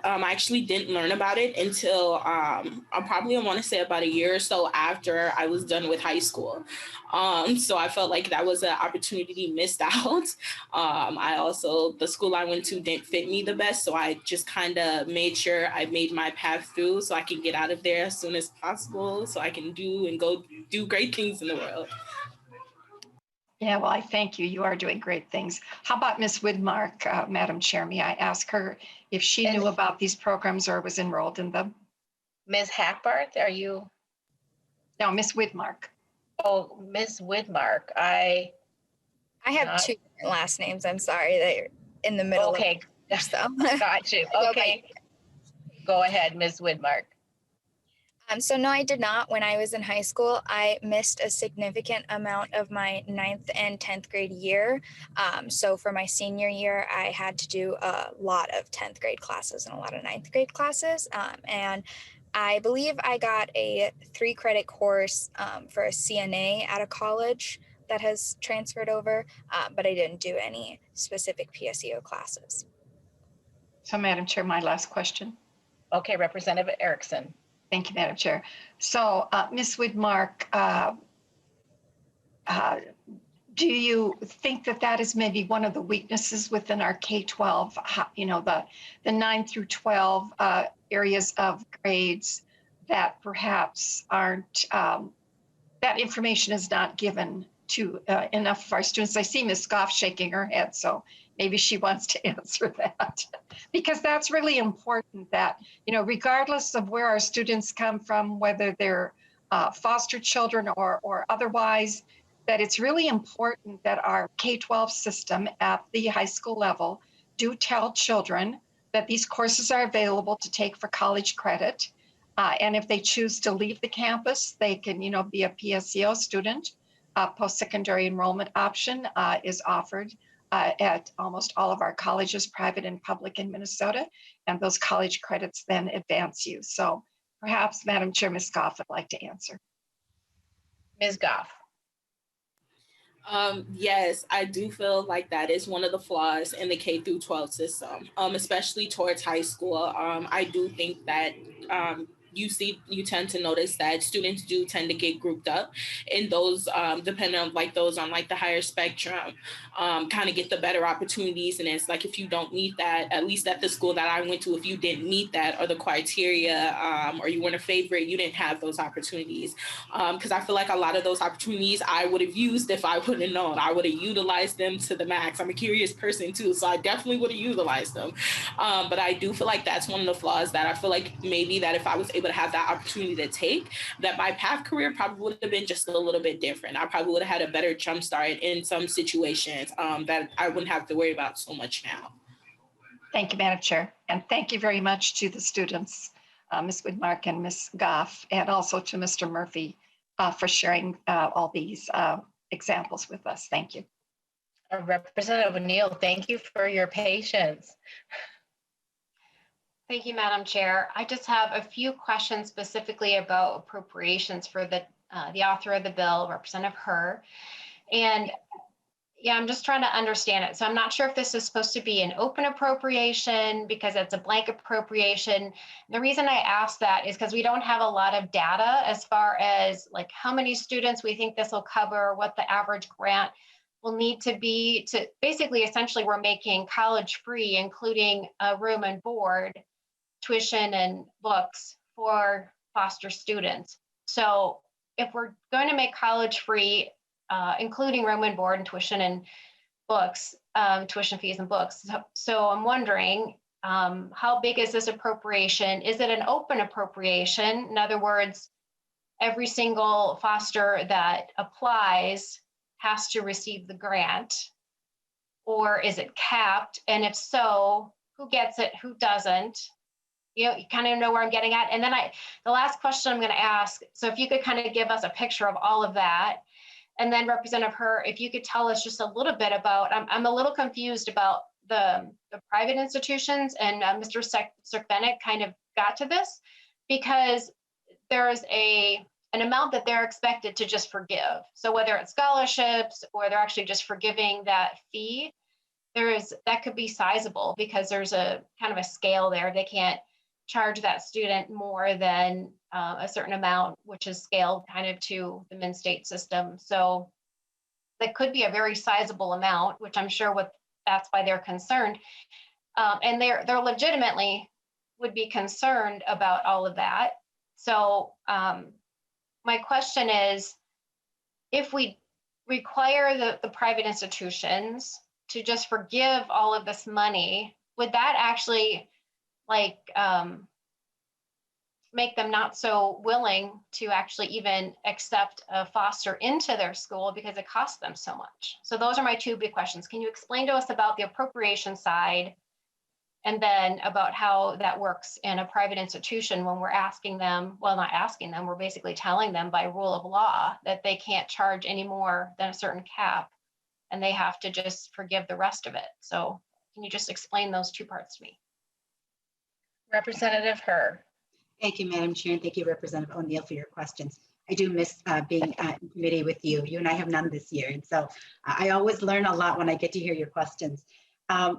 actually didn't learn about it until I want to say about a year or so after I was done with high school. So I felt like that was an opportunity missed out. The school I went to didn't fit me the best. So I just kind of made sure I made my path through so I can get out of there as soon as possible so I can go do great things in the world. Yeah, well, I thank you. You are doing great things. How about Ms. Widmark, Madam Chair? May I ask her if she knew about these programs or was enrolled in them? Ms. Hackbarth, are you? No, Ms. Widmark. Oh, Ms. Widmark. I have two different last names. I'm sorry that you're in the middle. Okay. So. Got you. Okay. Go ahead, Ms. Widmark. So no, I did not. When I was in high school, I missed a significant amount of my 9th and 10th grade year. So for my senior year, I had to do a lot of 10th grade classes and a lot of 9th grade classes. And I believe I got a 3-credit course for a CNA at a college that has transferred over, but I didn't do any specific PSEO classes. So Madam Chair, my last question. Okay, Representative Erickson. Thank you, Madam Chair. So Ms. Widmark, do you think that that is maybe one of the weaknesses within our K-12, you know, the 9 through 12 areas of grades that perhaps aren't, that information is not given to enough of our students? I see Ms. Goff shaking her head, so maybe she wants to answer that. Because that's really important that, you know, regardless of where our students come from, whether they're foster children or otherwise, that it's really important that our K-12 system at the high school level do tell children that these courses are available to take for college credit. And if they choose to leave the campus, they can, you know, be a PSEO student. Post-secondary enrollment option is offered at almost all of our colleges, private and public in Minnesota, and those college credits then advance you. So perhaps, Madam Chair, Ms. Goff would like to answer. Ms. Goff. Yes, I do feel like that is one of the flaws in the K through 12 system, especially towards high school. I do think that you tend to notice that students do tend to get grouped up in those, depending on like those on like the higher spectrum, kind of get the better opportunities. And it's like, if you don't meet that, at least at the school that I went to, if you didn't meet that or the criteria, or you weren't a favorite, you didn't have those opportunities. Because I feel like a lot of those opportunities I would have used if I would have known. I would have utilized them to the max. I'm a curious person too, so I definitely would have utilized them. But I do feel like that's one of the flaws that I feel like maybe that if I was able to have that opportunity to take, that my path career probably would have been just a little bit different. I probably would have had a better jump start in some situations that I wouldn't have to worry about so much now. Thank you, Madam Chair. And thank you very much to the students, Ms. Widmark and Ms. Goff, and also to Mr. Murphy for sharing all these examples with us. Thank you. Representative O'Neill, thank you for your patience. Thank you, Madam Chair. I just have a few questions specifically about appropriations for the author of the bill, Representative Herr. And yeah, I'm just trying to understand it. So I'm not sure if this is supposed to be an open appropriation because it's a blank appropriation. The reason I ask that is because we don't have a lot of data as far as like how many students we think this will cover, what the average grant will need to be to basically, essentially, we're making college free, including room and board, tuition and books for foster students. So if we're going to make college free, including room and board and tuition and books, tuition fees and books. So I'm wondering, how big is this appropriation? Is it an open appropriation? In other words, every single foster that applies has to receive the grant? Or is it capped? And if so, who gets it, who doesn't? You kind of know where I'm getting at. And then the last question I'm going to ask, so if you could kind of give us a picture of all of that. And then Representative Herr, if you could tell us just a little bit about, I'm a little confused about the private institutions, and Mr. Serk-Bennett kind of got to this, because there's an amount that they're expected to just forgive. So whether it's scholarships or they're actually just forgiving that fee, that could be sizable because there's a kind of a scale there. They can't charge that student more than a certain amount, which is scaled kind of to the min-state system. So that could be a very sizable amount, which I'm sure that's why they're concerned. And they're legitimately would be concerned about all of that. So my question is, if we require the private institutions to just forgive all of this money, would that actually make them not so willing to actually even accept a foster into their school because it costs them so much? So those are my two big questions. Can you explain to us about the appropriation side And then about how that works in a private institution when we're asking them, well, not asking them, we're basically telling them by rule of law that they can't charge any more than a certain cap and they have to just forgive the rest of it. So can you just explain those two parts to me? Representative Herr. Thank you, Madam Chair, and thank you, Representative O'Neill, for your questions. I do miss being in committee with you. You and I have none this year, and so I always learn a lot when I get to hear your questions. I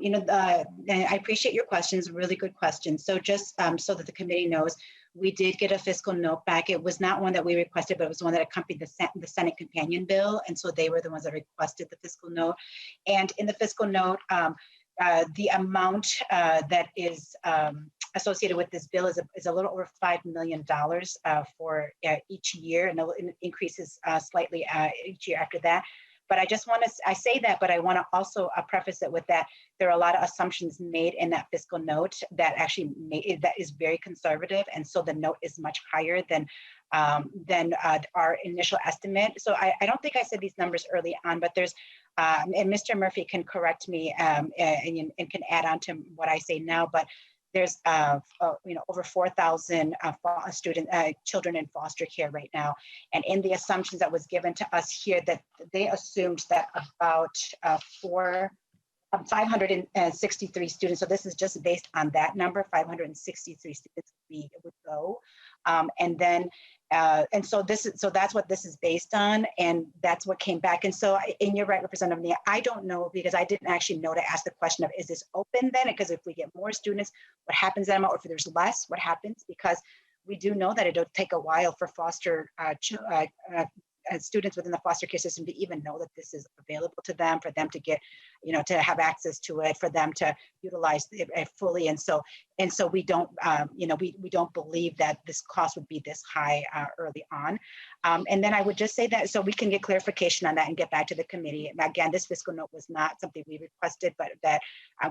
appreciate your questions, really good questions. So just so that the committee knows, we did get a fiscal note back. It was not one that we requested, but it was one that accompanied the Senate companion bill, and so they were the ones that requested the fiscal note. And in the fiscal note, the amount that is associated with this bill is a little over $5 million for each year, and it increases slightly each year after that. But I just want to, I say that, but I want to also preface it with that there are a lot of assumptions made in that fiscal note that actually that is very conservative, and so the note is much higher than our initial estimate. So I don't think I said these numbers early on, but there's and Mr. Murphy can correct me and can add on to what I say now, but there's over 4,000 children in foster care right now, and in the assumptions that was given to us here, that they assumed that about 563 students. So this is just based on that number. 563 students would go, and then. And so that's what this is based on, and that's what came back. And so, and you're right, Representative Nia, I don't know, because I didn't actually know to ask the question of, is this open then? Because if we get more students, what happens then? Or if there's less, what happens? Because we do know that it'll take a while for foster students within the foster care system to even know that this is available to them, for them to get, to have access to it, for them to utilize it fully. And so we don't, we don't believe that this cost would be this high early on. And then I would just say that, so we can get clarification on that and get back to the committee. And again, this fiscal note was not something we requested, but that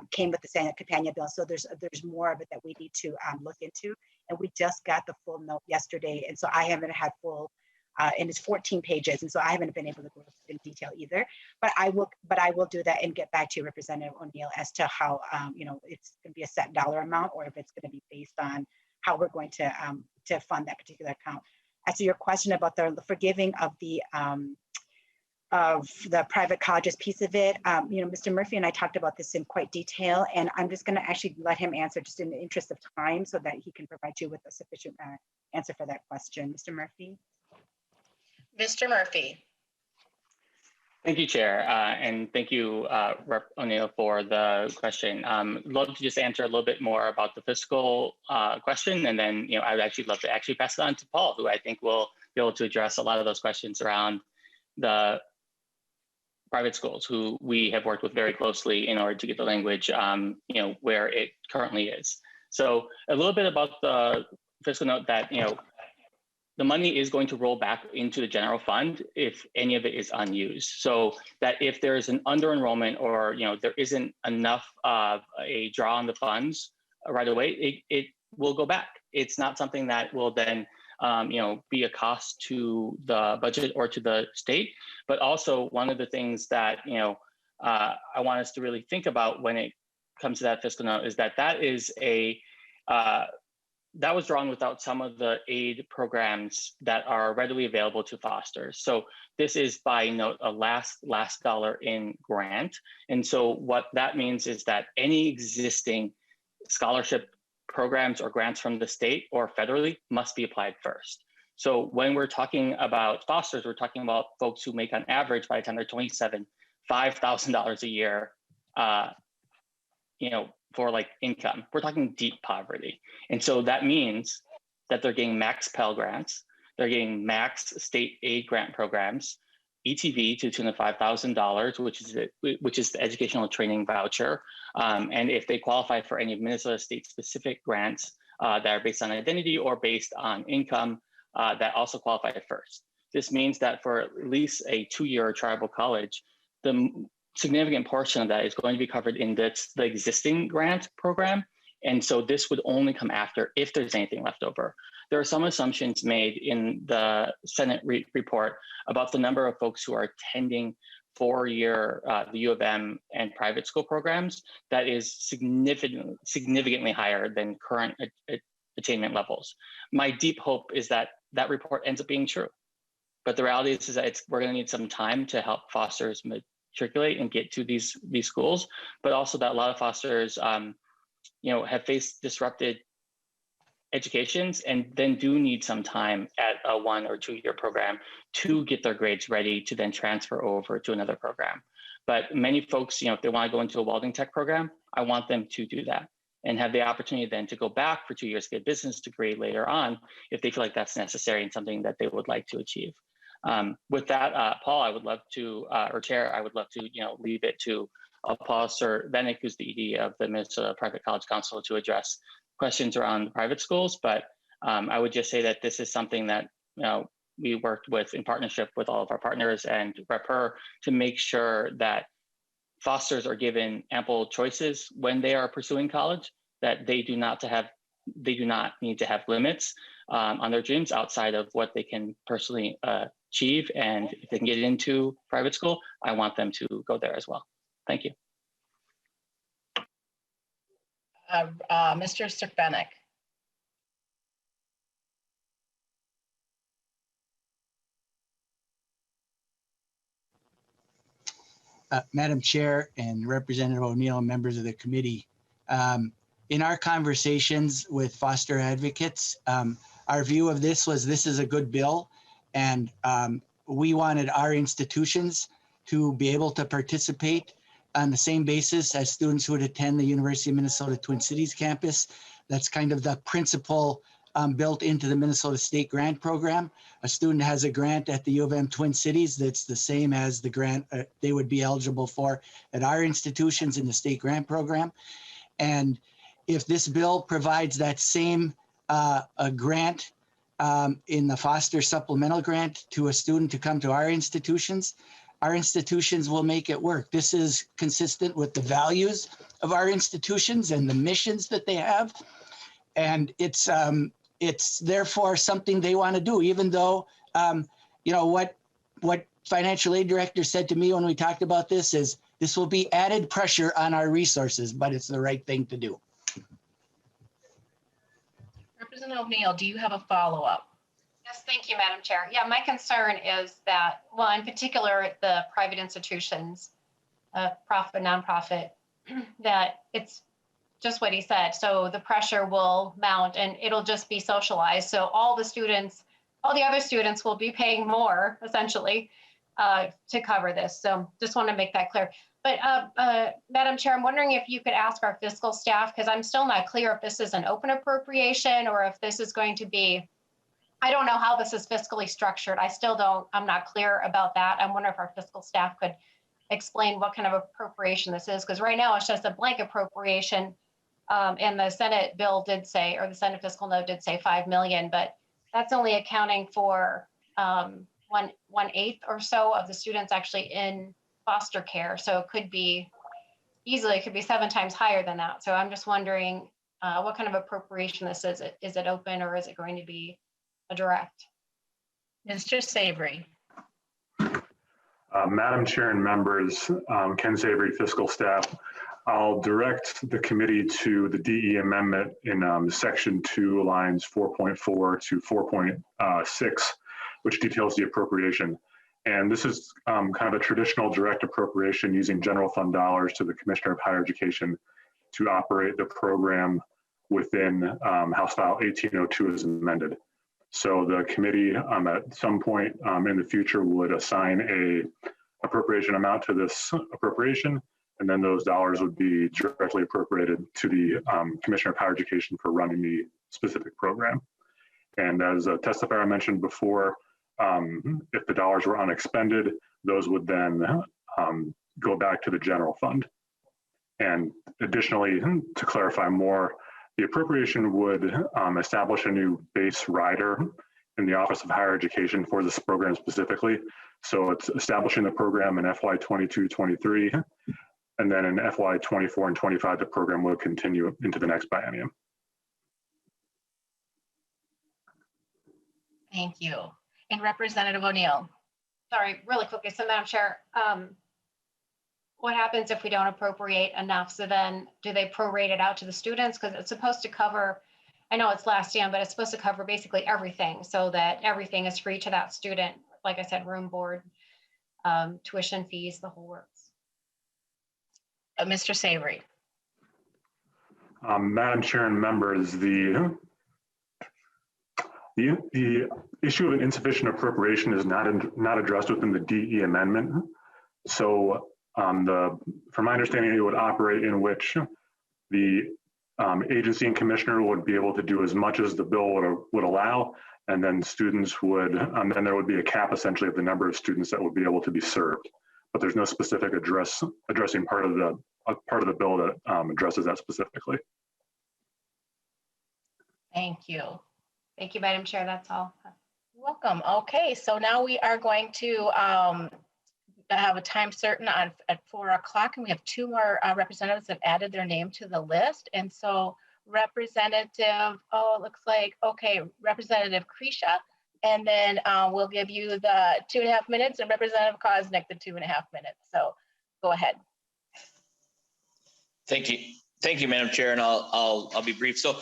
came with the Senate companion bill. So there's more of it that we need to look into. And we just got the full note yesterday. And so I haven't had full, and it's 14 pages, and so I haven't been able to go in detail either. But I will do that and get back to you, Representative O'Neill, as to how it's going to be a set dollar amount, or if it's going to be based on how we're going to fund that particular account. As to your question about the forgiving of the private colleges piece of it, Mr. Murphy and I talked about this in quite detail, and I'm just going to actually let him answer just in the interest of time, so that he can provide you with a sufficient answer for that question. Mr. Murphy. Mr. Murphy. Thank you, Chair, and thank you, Rep. O'Neill, for the question. Love to just answer a little bit more about the fiscal question, and then I would actually love to actually pass it on to Paul, who I think will be able to address a lot of those questions around the private schools, who we have worked with very closely in order to get the language, where it currently is. So a little bit about the fiscal note that the money is going to roll back into the general fund if any of it is unused. So that if there is an under enrollment, or there isn't enough of a draw on the funds right away, it will go back. It's not something that will then be a cost to the budget or to the state. But also, one of the things that I want us to really think about when it comes to that fiscal note is that is that was drawn without some of the aid programs that are readily available to fosters. So this is by note a last dollar in grant. And so what that means is that any existing scholarship programs or grants from the state or federally must be applied first. So when we're talking about fosters, we're talking about folks who make on average, by the time they're 27, $5,000 a year, for income. We're talking deep poverty. And so that means that they're getting max Pell grants, they're getting max state aid grant programs, ETV to the tune of $5,000, which is the educational training voucher. And if they qualify for any of Minnesota state specific grants that are based on identity or based on income, that also qualify first. This means that for at least a 2-year tribal college, the significant portion of that is going to be covered in the existing grant program. And so this would only come after if there's anything left over. There are some assumptions made in the Senate report about the number of folks who are attending 4-year the U of M and private school programs that is significantly higher than current attainment levels. My deep hope is that that report ends up being true. But the reality is that we're going to need some time to help fosters matriculate and get to these schools, but also that a lot of fosters have faced disrupted educations and then do need some time at a 1 or 2 year program to get their grades ready to then transfer over to another program. But many folks, if they want to go into a welding tech program, I want them to do that and have the opportunity then to go back for 2 years to get a business degree later on if they feel like that's necessary and something that they would like to achieve. With that, Paul, I would love to, or Chair, I would love to, leave it to Paul Cervenik, who's the ED of the Minnesota Private College Council, to address questions around private schools. But I would just say that this is something that we worked with in partnership with all of our partners and RepHer to make sure that fosters are given ample choices when they are pursuing college, that they do not need to have limits on their dreams outside of what they can personally achieve. And if they can get into private school, I want them to go there as well. Thank you. Mr. Cervenik. Madam Chair and Representative O'Neill and members of the committee, in our conversations with foster advocates, our view of this is a good bill, and we wanted our institutions to be able to participate on the same basis as students who would attend the University of Minnesota Twin Cities campus. That's kind of the principle built into the Minnesota State Grant Program. A student has a grant at the U of M Twin Cities that's the same as the grant they would be eligible for at our institutions in the state grant program. And if this bill provides that same a grant in the foster supplemental grant to a student to come to our institutions will make it work. This is consistent with the values of our institutions and the missions that they have. And it's therefore something they want to do, even though, what financial aid director said to me when we talked about this is this will be added pressure on our resources, but it's the right thing to do. Representative O'Neill, do you have a follow-up? Yes, thank you, Madam Chair. Yeah, my concern is that, well, in particular, the private institutions, profit, nonprofit, that it's just what he said. So the pressure will mount and it'll just be socialized. So all the other students will be paying more, essentially, to cover this. So just want to make that clear. But Madam Chair, I'm wondering if you could ask our fiscal staff, because I'm still not clear if this is an open appropriation or if this is going to be, I don't know how this is fiscally structured. I'm not clear about that. I wonder if our fiscal staff could explain what kind of appropriation this is, because right now it's just a blank appropriation. And the Senate bill did say, or the Senate fiscal note did say 5 million, but that's only accounting for 1/8 or so of the students actually in foster care. So it could be 7 times higher than that. So I'm just wondering what kind of appropriation this is. Is it open or is it going to be a direct? Mr. Savory. Madam Chair and members, Ken Savory, fiscal staff. I'll direct the committee to the DE amendment in section 2, lines 4.4 to 4.6, which details the appropriation. And this is kind of a traditional direct appropriation using general fund dollars to the Commissioner of Higher Education to operate the program within House File 1802 as amended. So the committee at some point in the future would assign a appropriation amount to this appropriation, and then those dollars would be directly appropriated to the Commissioner of Higher Education for running the specific program. And as a testifier mentioned before, if the dollars were unexpended, those would then go back to the general fund. And additionally, to clarify more, the appropriation would establish a new base rider in the Office of Higher Education for this program specifically. So it's establishing the program in FY 22-23, and then in FY 24 and 25, the program will continue into the next biennium. Thank you. And Representative O'Neill. Sorry, really quickly. So Madam Chair, what happens if we don't appropriate enough? So then do they prorate it out to the students? Because it's supposed to cover, I know it's last year, but it's supposed to cover basically everything so that everything is free to that student. Like I said, room, board, tuition fees, the whole works. Mr. Savory. Madam Chair and members, the issue of an insufficient appropriation is not addressed within the DE amendment. So from my understanding, it would operate in which the agency and commissioner would be able to do as much as the bill would allow, and then students would, then there would be a cap essentially of the number of students that would be able to be served. But there's no specific addressing part of the bill that addresses that specifically. Thank you. Thank you, Madam Chair. That's all. You're welcome. Okay, so now we are going to have a time certain at 4 o'clock, and we have 2 more representatives that added their name to the list. And so Representative, it looks like, okay, Representative Krisha, and then we'll give you the 2.5 minutes, and Representative Koznick the 2.5 minutes. So go ahead. Thank you. Thank you, Madam Chair, and I'll be brief. So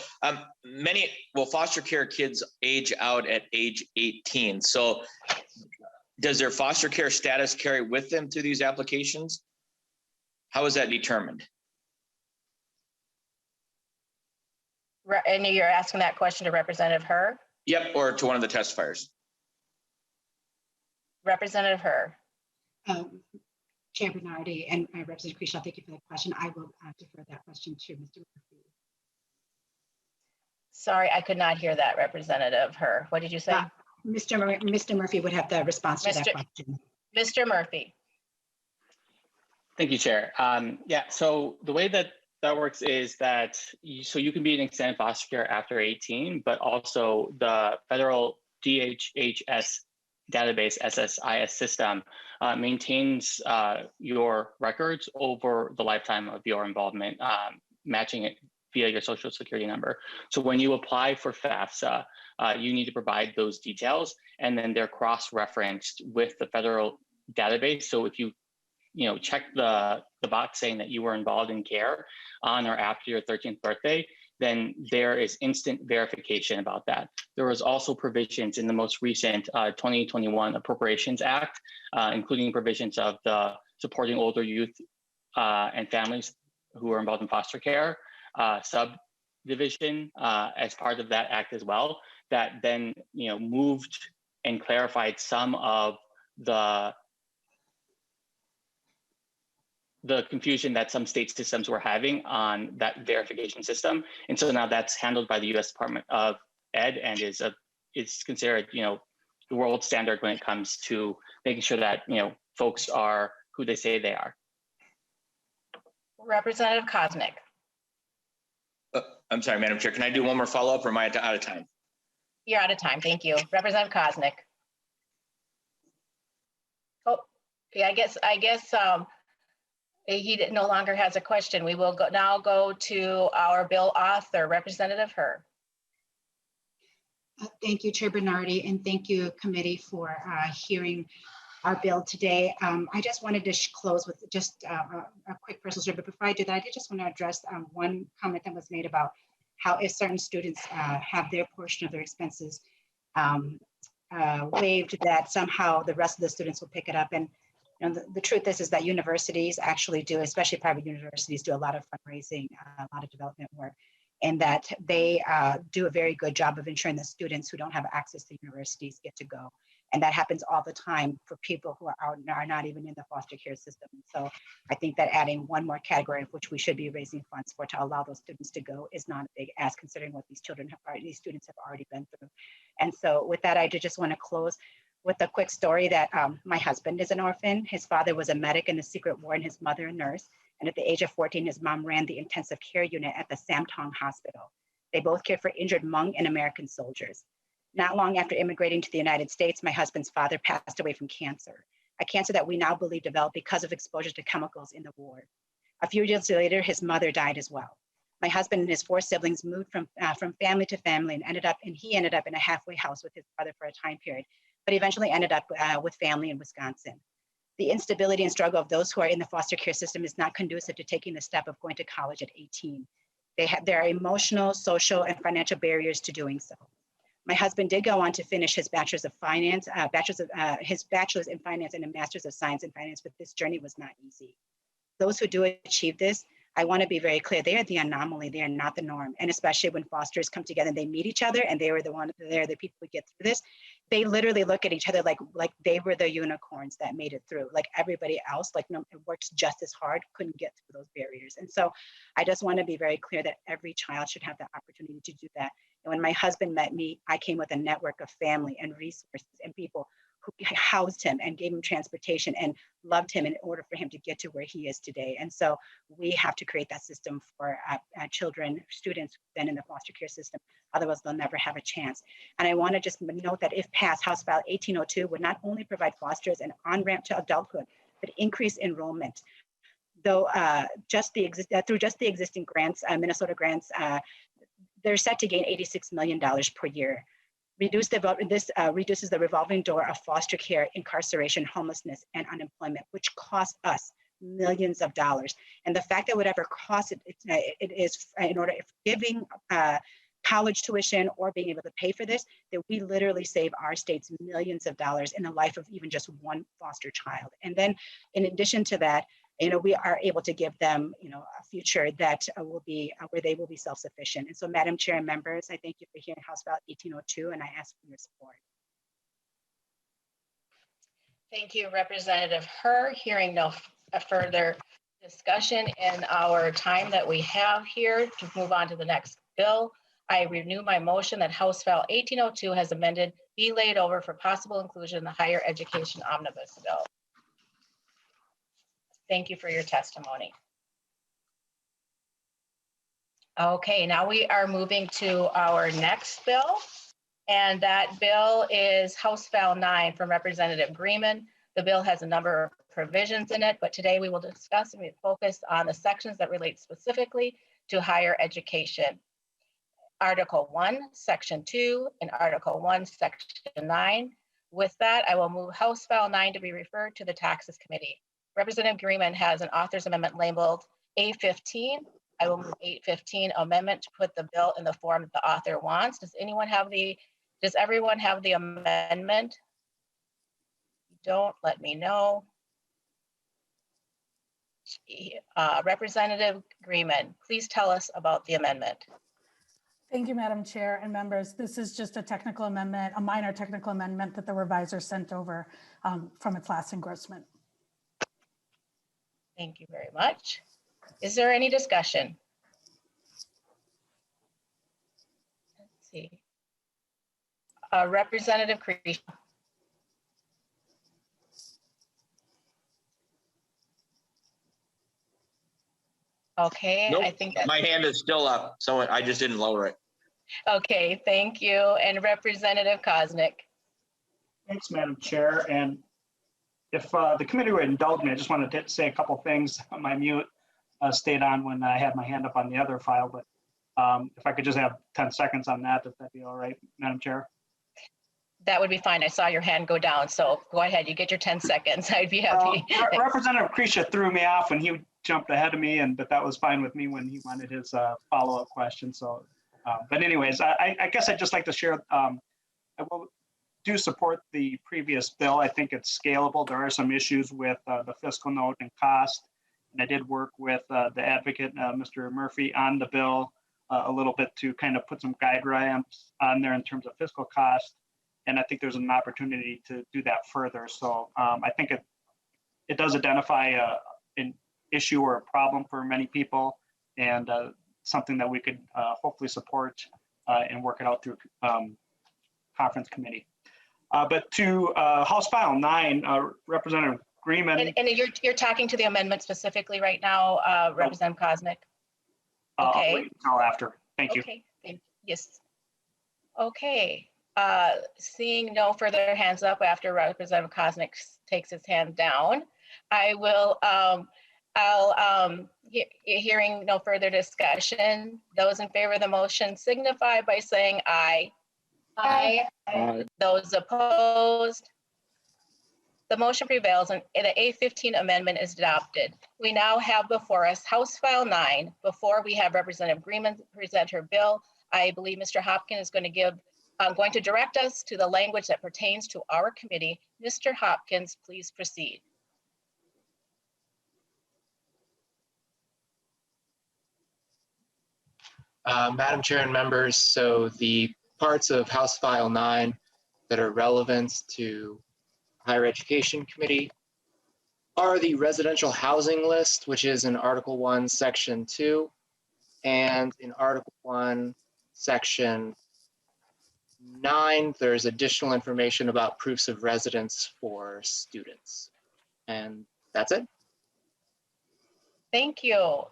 foster care kids age out at age 18. So does their foster care status carry with them through these applications? How is that determined? And you're asking that question to Representative Herr? Yep, or to one of the testifiers. Representative Herr. Chair Bernardi and Representative Krisha, thank you for that question. I will defer that question to Mr. Murphy. Sorry, I could not hear that, Representative Herr. What did you say? Mr. Murphy would have the response to that question. Mr. Murphy. Thank you, Chair. So the way that works is that you can be an extended foster care after 18, but also the federal DHHS database SSIS system maintains your records over the lifetime of your involvement, matching it via your social security number. So when you apply for FAFSA, you need to provide those details, and then they're cross-referenced with the federal database. So if you check the box saying that you were involved in care on or after your 13th birthday, then there is instant verification about that. There was also provisions in the most recent 2021 Appropriations Act, including provisions of the Supporting Older Youth and Families who are involved in foster care subdivision as part of that act as well, that then moved and clarified some of the confusion that some state systems were having on that verification system. And so now that's handled by the U.S. Department of Ed and is considered, the world standard when it comes to making sure that, folks are who they say they are. Representative Koznick. I'm sorry, Madam Chair, can I do one more follow-up or am I out of time? You're out of time, thank you. Representative Koznick. Oh, yeah, I guess he no longer has a question. We will now go to our bill author, Representative Herr. Thank you, Chair Bernardi, and thank you, committee, for hearing our bill today. I just wanted to close with just a quick personal story, but before I do that, I did just want to address one comment that was made about how if certain students have their portion of their expenses waived, that somehow the rest of the students will pick it up. And the truth is that universities actually do, especially private universities, do a lot of fundraising, a lot of development work, and that they do a very good job of ensuring that students who don't have access to universities get to go. And that happens all the time for people who are not even in the foster care system. So I think that adding one more category of which we should be raising funds for to allow those students to go is not a big ask, considering what these students have already been through. And so with that, I just want to close with a quick story that my husband is an orphan. His father was a medic in the Secret War and his mother a nurse. And at the age of 14, his mom ran the intensive care unit at the Samtong Hospital. They both cared for injured Hmong and American soldiers. Not long after immigrating to the United States, my husband's father passed away from cancer, a cancer that we now believe developed because of exposure to chemicals in the war. A few years later, his mother died as well. My husband and his 4 siblings moved from family to family and he ended up in a halfway house with his brother for a time period, but eventually ended up with family in Wisconsin. The instability and struggle of those who are in the foster care system is not conducive to taking the step of going to college at 18. There are emotional, social, and financial barriers to doing so. My husband did go on to finish his bachelor's of finance, his bachelor's in finance and a master's of science in finance, but this journey was not easy. Those who do achieve this, I want to be very clear, they are the anomaly, they are not the norm. And especially when fosters come together and they meet each other and they're the people who get through this, they literally look at each other like they were the unicorns that made it through. Like everybody else, it works just as hard, couldn't get through those barriers. And so I just want to be very clear that every child should have the opportunity to do that. And when my husband met me, I came with a network of family and resources and people who housed him and gave him transportation and loved him in order for him to get to where he is today. And so we have to create that system for children, students who've been in the foster care system. Otherwise, they'll never have a chance. And I want to just note that if passed, House File 1802 would not only provide fosters an on-ramp to adulthood, but increase enrollment. Though through just the existing grants, Minnesota grants, they're set to gain $86 million per year. This reduces the revolving door of foster care, incarceration, homelessness, and unemployment, which costs us millions of dollars. And the fact that whatever cost it is in order of giving college tuition or being able to pay for this, that we literally save our states millions of dollars in the life of even just one foster child. And then in addition to that, we are able to give them, a future that will be where they will be self-sufficient. And so, Madam Chair and members, I thank you for hearing House File 1802, and I ask for your support. Thank you, Representative Herr. Hearing no further discussion in our time that we have here to move on to the next bill, I renew my motion that House File 1802 has amended be laid over for possible inclusion in the Higher Education Omnibus Bill. Thank you for your testimony. Okay, now we are moving to our next bill, and that bill is House File 9 from Representative Greenman. The bill has a number of provisions in it, but today we will discuss and focus on the sections that relate specifically to higher education. Article 1, Section 2, and Article 1, Section 9. With that, I will move House File 9 to be referred to the Taxes Committee. Representative Greenman has an author's amendment labeled A15. I will move 815 amendment to put the bill in the form that the author wants. Does everyone have the amendment? Don't, let me know. Representative Greenman, please tell us about the amendment. Thank you, Madam Chair and members. This is just a technical amendment, a minor technical amendment that the revisor sent over from its last engrossment. Thank you very much. Is there any discussion? Let's see. Representative Creech. Okay, nope, I think my hand is still up, so I just didn't lower it. Okay, thank you. And Representative Koznick. Thanks, Madam Chair. And if the committee would indulge me, I just wanted to say a couple things. My mute stayed on when I had my hand up on the other file, but if I could just have 10 seconds on that, if that'd be all right, Madam Chair. That would be fine. I saw your hand go down, so go ahead. You get your 10 seconds. I'd be happy. Representative Krisha threw me off when he jumped ahead of me, but that was fine with me when he wanted his follow-up question. So, but anyways, I guess I'd just like to share. I do support the previous bill. I think it's scalable. There are some issues with the fiscal note and cost. And I did work with the advocate, Mr. Murphy, on the bill a little bit to kind of put some guide ramps on there in terms of fiscal cost. And I think there's an opportunity to do that further. So I think it does identify an issue or a problem for many people, and something that we could hopefully support and work it out through conference committee. But to House File 9, Representative Greenman. And you're talking to the amendment specifically right now, Representative Koznick? Okay. I'll wait until after. Thank you. Okay, yes. Okay. Seeing no further hands up after Representative Koznick takes his hand down, I will, hearing no further discussion, those in favor of the motion signify by saying aye. Aye. Those opposed? The motion prevails and the A15 amendment is adopted. We now have before us House File 9. Before we have Representative Greenman present her bill, I believe Mr. Hopkins is going to direct us to the language that pertains to our committee. Mr. Hopkins, please proceed. Madam Chair and members, so the parts of House File 9 that are relevant to Higher Education Committee are the residential housing list, which is in Article 1, Section 2, and in Article 1, Section 9, there's additional information about proofs of residence for students. And that's it. Thank you.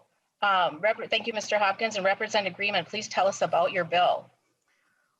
Thank you, Mr. Hopkins, and Representative Greenman, please tell us about your bill.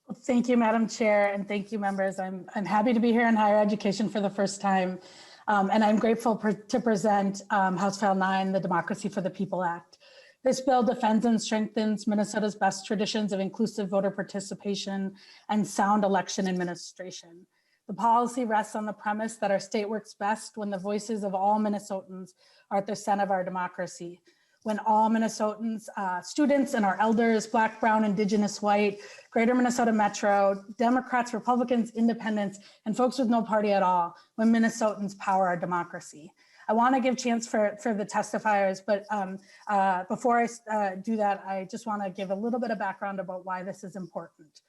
Well, thank you, Madam Chair, and thank you, members. I'm happy to be here in higher education for the first time, and I'm grateful to present House File 9, the Democracy for the People Act. This bill defends and strengthens Minnesota's best traditions of inclusive voter participation and sound election administration. The policy rests on the premise that our state works best when the voices of all Minnesotans are at the center of our democracy. When all Minnesotans, students and our elders, Black, Brown, Indigenous, White, Greater Minnesota Metro, Democrats, Republicans, Independents, and folks with no party at all, when Minnesotans power our democracy. I want to give chance for the testifiers, but before I do that, I just want to give a little bit of background about why this is important.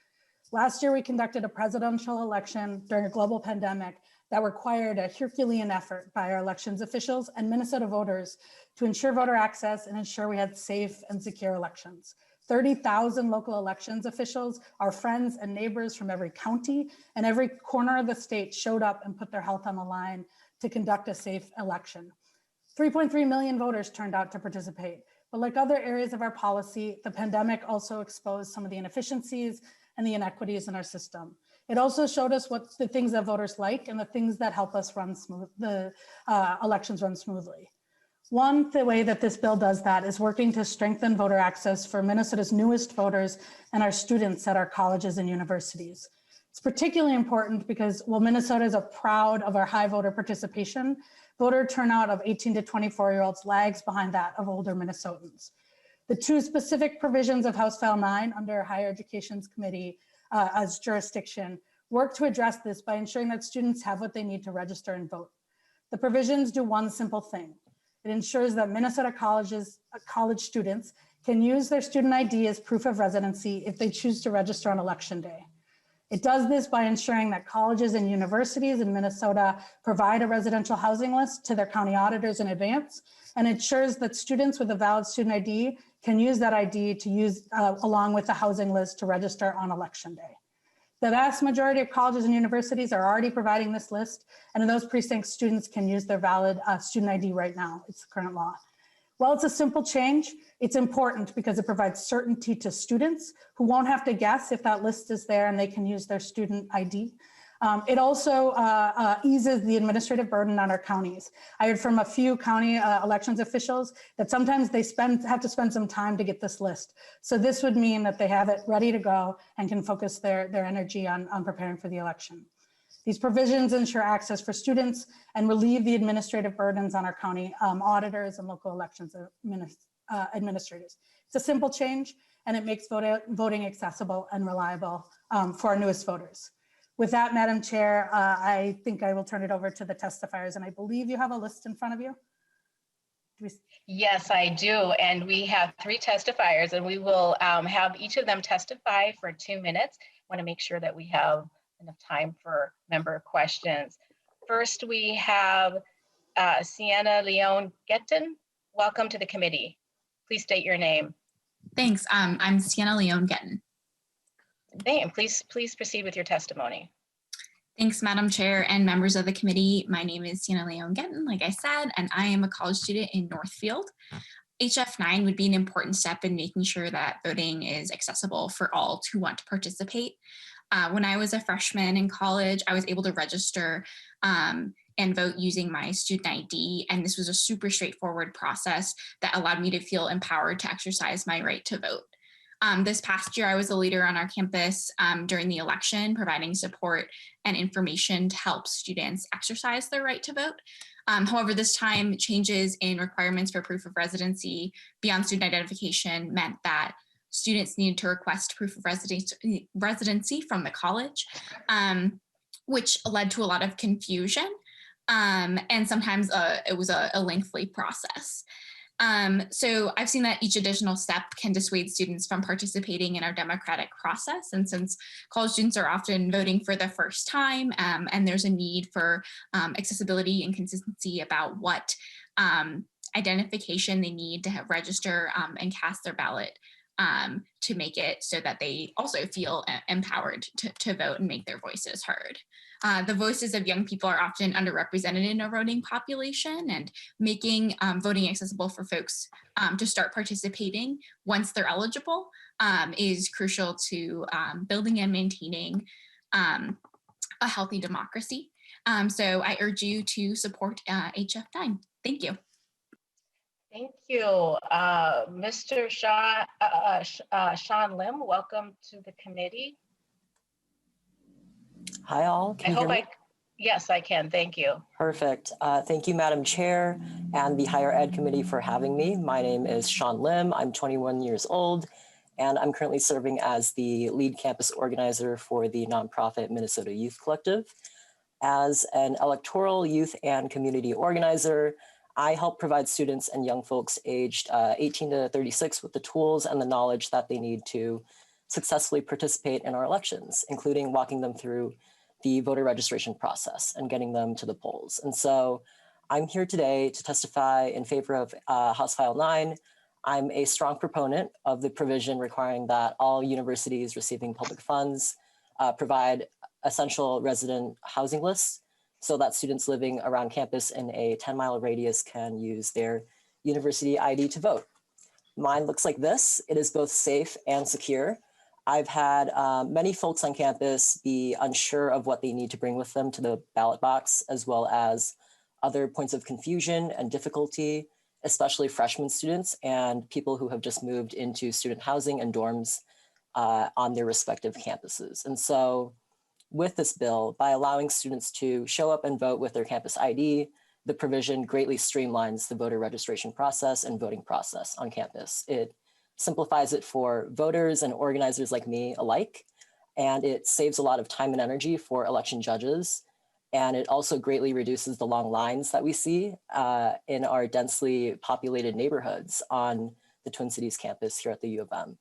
Last year, we conducted a presidential election during a global pandemic that required a Herculean effort by our elections officials and Minnesota voters to ensure voter access and ensure we had safe and secure elections. 30,000 local elections officials, our friends and neighbors from every county and every corner of the state showed up and put their health on the line to conduct a safe election. 3.3 million voters turned out to participate. But like other areas of our policy, the pandemic also exposed some of the inefficiencies and the inequities in our system. It also showed us what the things that voters like and the things that help us run elections run smoothly. The way that this bill does that is working to strengthen voter access for Minnesota's newest voters and our students at our colleges and universities. It's particularly important because while Minnesota is proud of our high voter participation, voter turnout of 18 to 24-year-olds lags behind that of older Minnesotans. The two specific provisions of House File 9 under Higher Education's Committee as jurisdiction work to address this by ensuring that students have what they need to register and vote. The provisions do one simple thing. It ensures that Minnesota college students can use their student ID as proof of residency if they choose to register on election day. It does this by ensuring that colleges and universities in Minnesota provide a residential housing list to their county auditors in advance, and ensures that students with a valid student ID can use that ID to use along with the housing list to register on election day. The vast majority of colleges and universities are already providing this list, and in those precincts, students can use their valid student ID right now. It's the current law. While it's a simple change, it's important because it provides certainty to students who won't have to guess if that list is there and they can use their student ID. It also eases the administrative burden on our counties. I heard from a few county elections officials that sometimes they have to spend some time to get this list. So this would mean that they have it ready to go and can focus their energy on preparing for the election. These provisions ensure access for students and relieve the administrative burdens on our county auditors and local elections administrators. It's a simple change, and it makes voting accessible and reliable for our newest voters. With that, Madam Chair, I think I will turn it over to the testifiers, and I believe you have a list in front of you. Yes, I do, and we have 3 testifiers, and we will have each of them testify for 2 minutes. I want to make sure that we have enough time for member questions. First, we have Sienna Leon Getton. Welcome to the committee. Please state your name. Thanks. I'm Sienna Leon Getton. Name, please proceed with your testimony. Thanks, Madam Chair and members of the committee. My name is Sienna Leon Getton, like I said, and I am a college student in Northfield. HF9 would be an important step in making sure that voting is accessible for all who want to participate. When I was a freshman in college, I was able to register and vote using my student ID, and this was a super straightforward process that allowed me to feel empowered to exercise my right to vote. This past year, I was a leader on our campus during the election, providing support and information to help students exercise their right to vote. However, this time, changes in requirements for proof of residency beyond student identification meant that students needed to request proof of residency from the college, which led to a lot of confusion. And sometimes it was a lengthy process. So I've seen that each additional step can dissuade students from participating in our democratic process. And since college students are often voting for the first time, and there's a need for accessibility and consistency about what identification they need to have register and cast their ballot, to make it so that they also feel empowered to vote and make their voices heard. The voices of young people are often underrepresented in our voting population, and making voting accessible for folks to start participating once they're eligible is crucial to building and maintaining a healthy democracy. So I urge you to support HF9. Thank you. Thank you. Mr. Sean Lim, welcome to the committee. Hi all, can you hear me? Yes, I can, thank you. Perfect. Thank you, Madam Chair and the Higher Ed Committee for having me. My name is Sean Lim, I'm 21 years old, and I'm currently serving as the lead campus organizer for the nonprofit Minnesota Youth Collective. As an electoral youth and community organizer, I help provide students and young folks aged 18 to 36 with the tools and the knowledge that they need to successfully participate in our elections, including walking them through the voter registration process and getting them to the polls. And so I'm here today to testify in favor of House File 9. I'm a strong proponent of the provision requiring that all universities receiving public funds provide essential resident housing lists so that students living around campus in a 10-mile radius can use their university ID to vote. Mine looks like this. It is both safe and secure. I've had many folks on campus be unsure of what they need to bring with them to the ballot box, as well as other points of confusion and difficulty, especially freshman students and people who have just moved into student housing and dorms on their respective campuses. And so with this bill, by allowing students to show up and vote with their campus ID, the provision greatly streamlines the voter registration process and voting process on campus. It simplifies it for voters and organizers like me alike, and it saves a lot of time and energy for election judges. And it also greatly reduces the long lines that we see in our densely populated neighborhoods on the Twin Cities campus here at the U of M.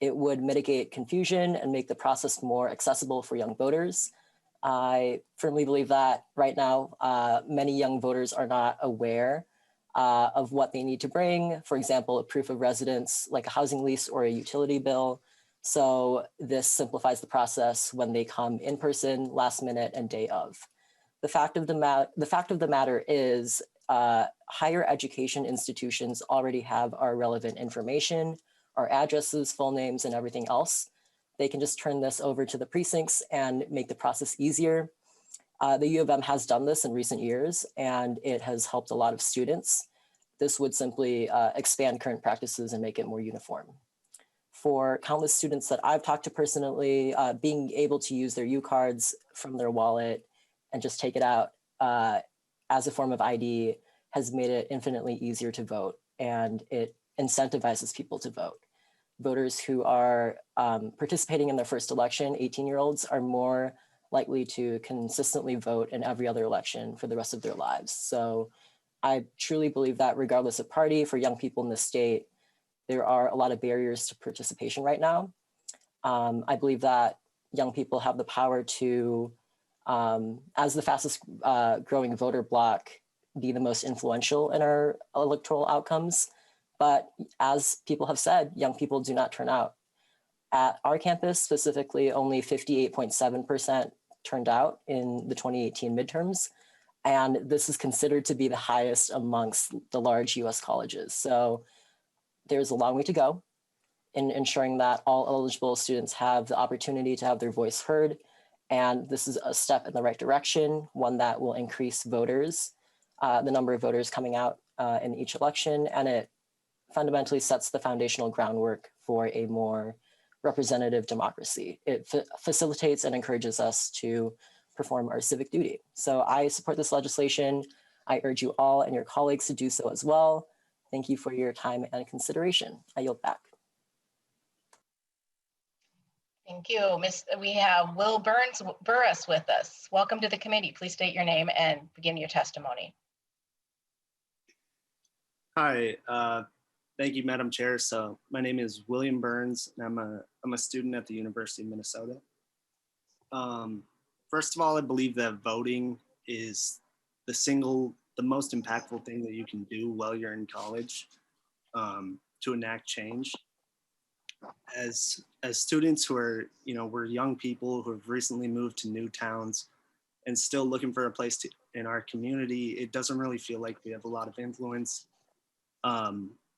It would mitigate confusion and make the process more accessible for young voters. I firmly believe that right now, many young voters are not aware of what they need to bring. For example, a proof of residence, like a housing lease or a utility bill. So this simplifies the process when they come in person, last minute, and day of. The fact of the matter is higher education institutions already have our relevant information, our addresses, full names, and everything else. They can just turn this over to the precincts and make the process easier. The U of M has done this in recent years, and it has helped a lot of students. This would simply expand current practices and make it more uniform. For countless students that I've talked to personally, being able to use their U cards from their wallet and just take it out as a form of ID has made it infinitely easier to vote, and it incentivizes people to vote. Voters who are participating in their first election, 18-year-olds, are more likely to consistently vote in every other election for the rest of their lives. So I truly believe that regardless of party, for young people in the state, there are a lot of barriers to participation right now. I believe that young people have the power to, as the fastest growing voter bloc, be the most influential in our electoral outcomes. But as people have said, young people do not turn out. At our campus specifically, only 58.7% turned out in the 2018 midterms. And this is considered to be the highest amongst the large US colleges. So there's a long way to go in ensuring that all eligible students have the opportunity to have their voice heard. And this is a step in the right direction, one that will increase voters, the number of voters coming out in each election. And it fundamentally sets the foundational groundwork for a more representative democracy. It facilitates and encourages us to perform our civic duty. So I support this legislation. I urge you all and your colleagues to do so as well. Thank you for your time and consideration. I yield back. Thank you. We have Will Burris with us. Welcome to the committee. Please state your name and begin your testimony. Hi, thank you, Madam Chair. So my name is William Burns, and I'm a student at the University of Minnesota. First of all, I believe that voting is the most impactful thing that you can do while you're in college to enact change. As students who are, we're young people who have recently moved to new towns and still looking for a place in our community, it doesn't really feel like we have a lot of influence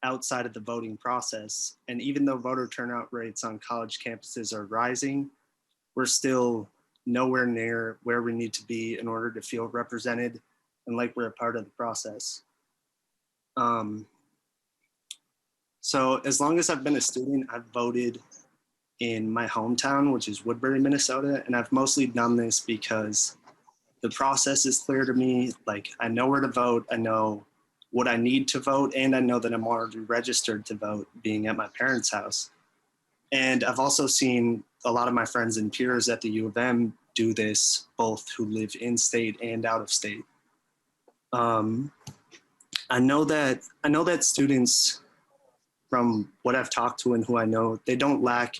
outside of the voting process. And even though voter turnout rates on college campuses are rising, we're still nowhere near where we need to be in order to feel represented and like we're a part of the process. So as long as I've been a student, I've voted in my hometown, which is Woodbury, Minnesota. And I've mostly done this because the process is clear to me. Like, I know where to vote, I know what I need to vote, and I know that I'm already registered to vote being at my parents' house. And I've also seen a lot of my friends and peers at the U of M do this, both who live in state and out of state. I know that students, from what I've talked to and who I know, they don't lack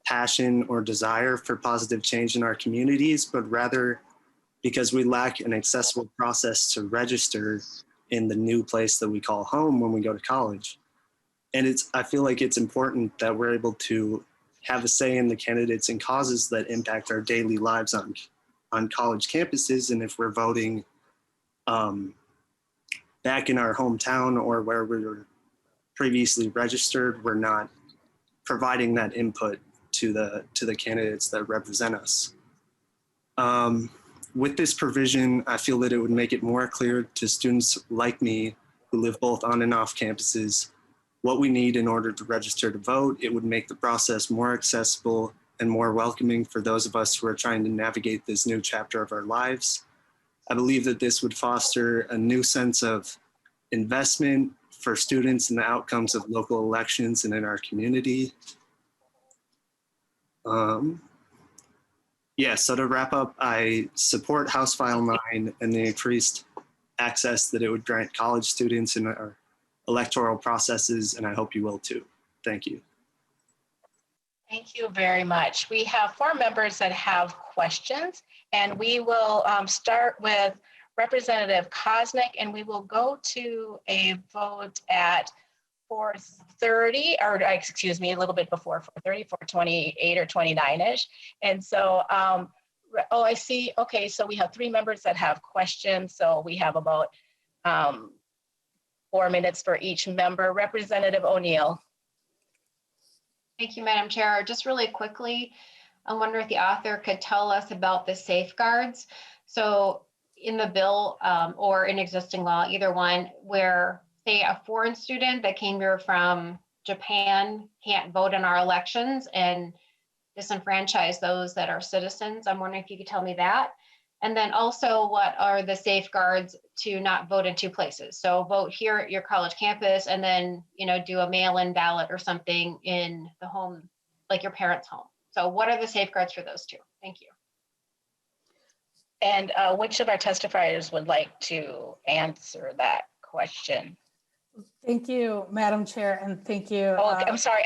passion or desire for positive change in our communities, but rather because we lack an accessible process to register in the new place that we call home when we go to college. And I feel like it's important that we're able to have a say in the candidates and causes that impact our daily lives on college campuses. And if we're voting back in our hometown or where we were previously registered, we're not providing that input to the candidates that represent us. With this provision, I feel that it would make it more clear to students like me who live both on and off campuses what we need in order to register to vote. It would make the process more accessible and more welcoming for those of us who are trying to navigate this new chapter of our lives. I believe that this would foster a new sense of investment for students in the outcomes of local elections and in our community. So to wrap up, I support House File 9 and the increased access that it would grant college students in our electoral processes, and I hope you will too. Thank you. Thank you very much. We have 4 members that have questions, and we will start with Representative Kosnick, and we will go to a vote at 4:30, or excuse me, a little bit before 4:30, 4:28 or 29-ish. And so, I see, okay, so we have 3 members that have questions. So we have about 4 minutes for each member. Representative O'Neill. Thank you, Madam Chair. Just really quickly, I wonder if the author could tell us about the safeguards. So in the bill or in existing law, either one, where say a foreign student that came here from Japan can't vote in our elections and disenfranchise those that are citizens. I'm wondering if you could tell me that. And then also, what are the safeguards to not vote in 2 places? So vote here at your college campus and then, do a mail-in ballot or something in the home, like your parents' home. So what are the safeguards for those 2? Thank you. And which of our testifiers would like to answer that question? Thank you, Madam Chair, and thank you. Oh, I'm sorry.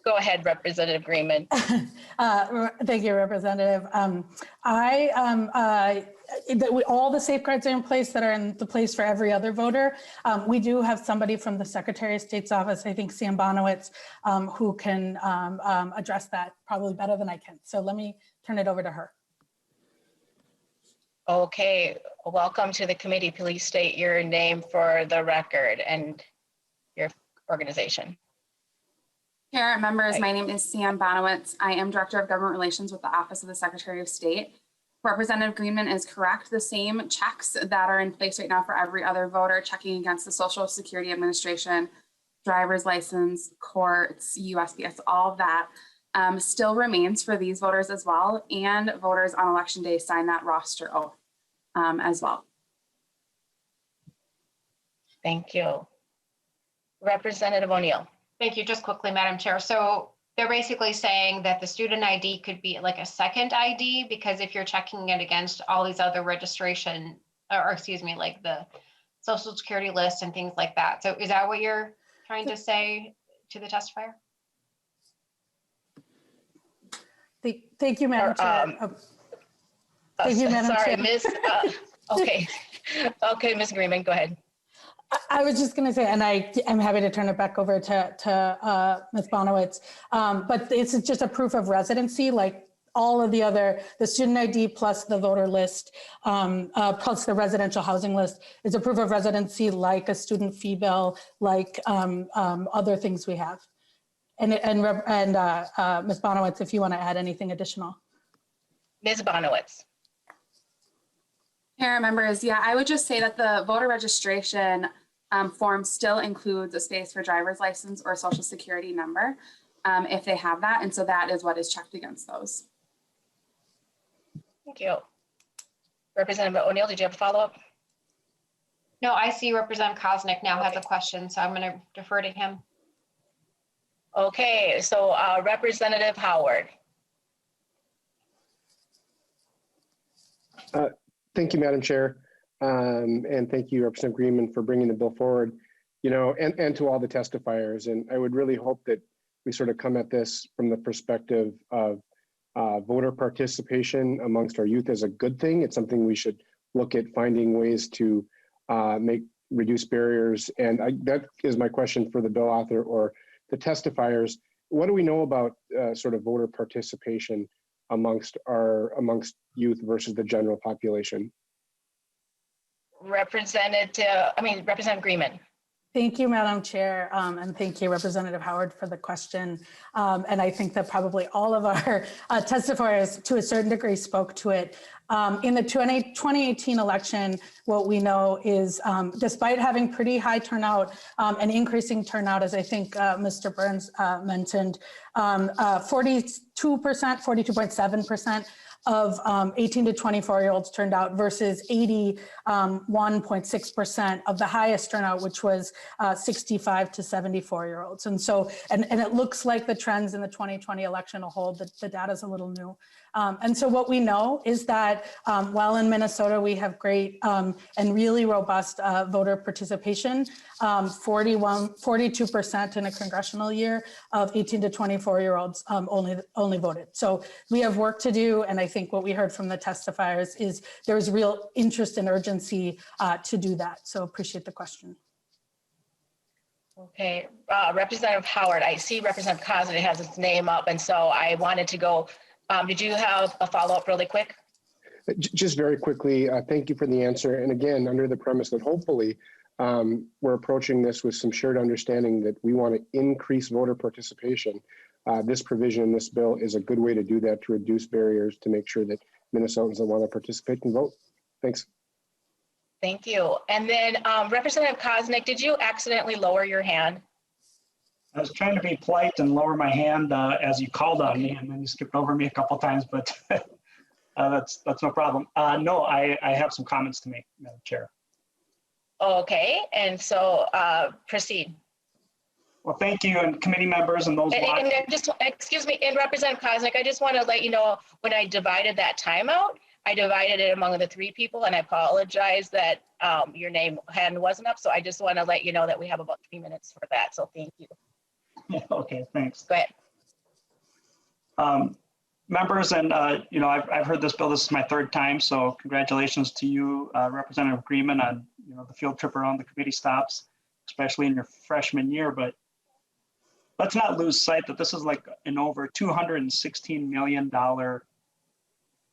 Go ahead, Representative Greenman. Thank you, Representative. All the safeguards are in place that are in the place for every other voter. We do have somebody from the Secretary of State's office, I think Sam Bonowitz, who can address that probably better than I can. So let me turn it over to her. Okay, welcome to the committee. Please state your name for the record and your organization. Chair and members, my name is Sam Bonowitz. I am Director of Government Relations with the Office of the Secretary of State. Representative Greenman is correct. The same checks that are in place right now for every other voter checking against the Social Security Administration, driver's license, courts, USPS, all of that still remains for these voters as well. And voters on election day sign that roster oath as well. Thank you. Representative O'Neill. Thank you. Just quickly, Madam Chair. So they're basically saying that the student ID could be like a second ID, because if you're checking it against all these other registration, or excuse me, like the Social Security list and things like that. So is that what you're trying to say to the testifier? Thank you, Madam Chair. Thank you, Madam sorry, Chair. Miss. Okay. Okay, Ms. Greenman, go ahead. I was just going to say, and I'm happy to turn it back over to Ms. Bonowitz, but it's just a proof of residency, like all of the student ID plus the voter list, plus the residential housing list is a proof of residency, like a student fee bill, like other things we have. And Ms. Bonowitz, if you want to add anything additional. Ms. Bonowitz. Chair, members, yeah, I would just say that the voter registration form still includes a space for driver's license or social security number if they have that. And so that is what is checked against those. Thank you. Representative O'Neill, did you have a follow-up? No, I see Representative Koznick now has a question, so I'm going to defer to him. Okay, so Representative Howard. Thank you, Madam Chair, and thank you, Representative Greenman, for bringing the bill forward, and to all the testifiers. And I would really hope that we sort of come at this from the perspective of voter participation amongst our youth as a good thing. It's something we should look at finding ways to reduce barriers. And that is my question for the bill author or the testifiers. What do we know about sort of voter participation amongst youth versus the general population? Representative Greenman. Thank you, Madam Chair, and thank you, Representative Howard, for the question. And I think that probably all of our testifiers, to a certain degree, spoke to it. In the 2018 election, what we know is, despite having pretty high turnout and increasing turnout, as I think Mr. Burns mentioned, 42.7% of 18 to 24-year-olds turned out versus 81.6% of the highest turnout, which was 65 to 74-year-olds. And so, and it looks like the trends in the 2020 election will hold. The data is a little new. And so what we know is that while in Minnesota we have great and really robust voter participation, 42% in a congressional year of 18 to 24-year-olds only voted. So we have work to do, and I think what we heard from the testifiers is there is real interest and urgency to do that. So appreciate the question. Okay, Representative Howard, I see Representative Koznick has his name up, and so I wanted to go. Did you have a follow-up really quick? Just very quickly, thank you for the answer. And again, under the premise that hopefully we're approaching this with some shared understanding that we want to increase voter participation. This provision in this bill is a good way to do that, to reduce barriers, to make sure that Minnesotans that want to participate can vote. Thanks. Thank you. And then Representative Koznick, did you accidentally lower your hand? I was trying to be polite and lower my hand as you called on me, and then you skipped over me a couple of times, but that's no problem. No, I have some comments to make, Madam Chair. Okay, and so proceed. Well, thank you, and committee members and those watching. And just, excuse me, and Representative Koznick, I just want to let you know, when I divided that time out, I divided it among the three people, and I apologize that your hand wasn't up. So I just want to let you know that we have about 3 minutes for that. So thank you. Okay, thanks. Go ahead. Members, and I've heard this bill. This is my third time, so congratulations to you, Representative Greenman, on the field trip around the committee stops, especially in your freshman year. But let's not lose sight that this is like an over $216 million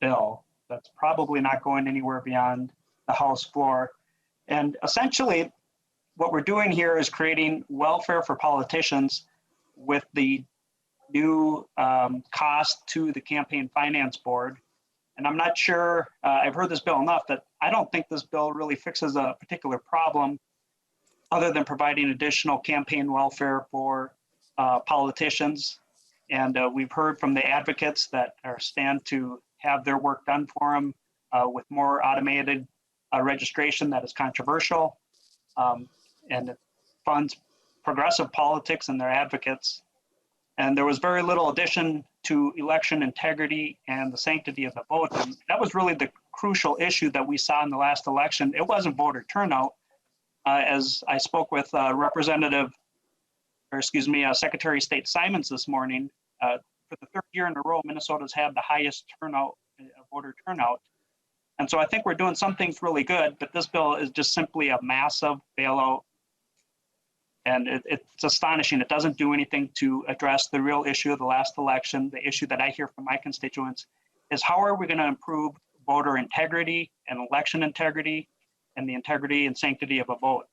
bill that's probably not going anywhere beyond the House floor. And essentially, what we're doing here is creating welfare for politicians with the new cost to the Campaign Finance Board And I'm not sure, I've heard this bill enough that I don't think this bill really fixes a particular problem other than providing additional campaign welfare for politicians. And we've heard from the advocates that are stand to have their work done for them with more automated registration that is controversial. And it funds progressive politics and their advocates. And there was very little addition to election integrity and the sanctity of the vote. And that was really the crucial issue that we saw in the last election. It wasn't voter turnout. As I spoke with Secretary of State Simons this morning, for the third year in a row, Minnesota's had the highest turnout, voter turnout. And so I think we're doing some things really good, but this bill is just simply a massive bailout. And it's astonishing. It doesn't do anything to address the real issue of the last election. The issue that I hear from my constituents is how are we going to improve voter integrity and election integrity and the integrity and sanctity of a vote.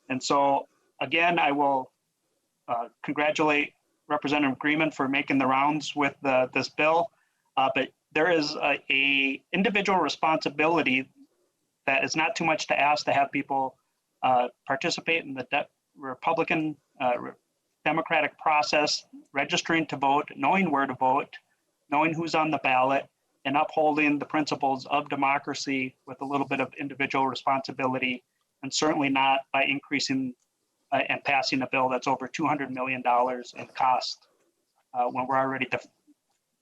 And so, again, I will congratulate Representative Greenman for making the rounds with this bill, but there is a individual responsibility that is not too much to ask to have people participate in the Republican democratic process, registering to vote, knowing where to vote, knowing who's on the ballot, and upholding the principles of democracy with a little bit of individual responsibility, and certainly not by increasing and passing a bill that's over $200 million in cost when we're already the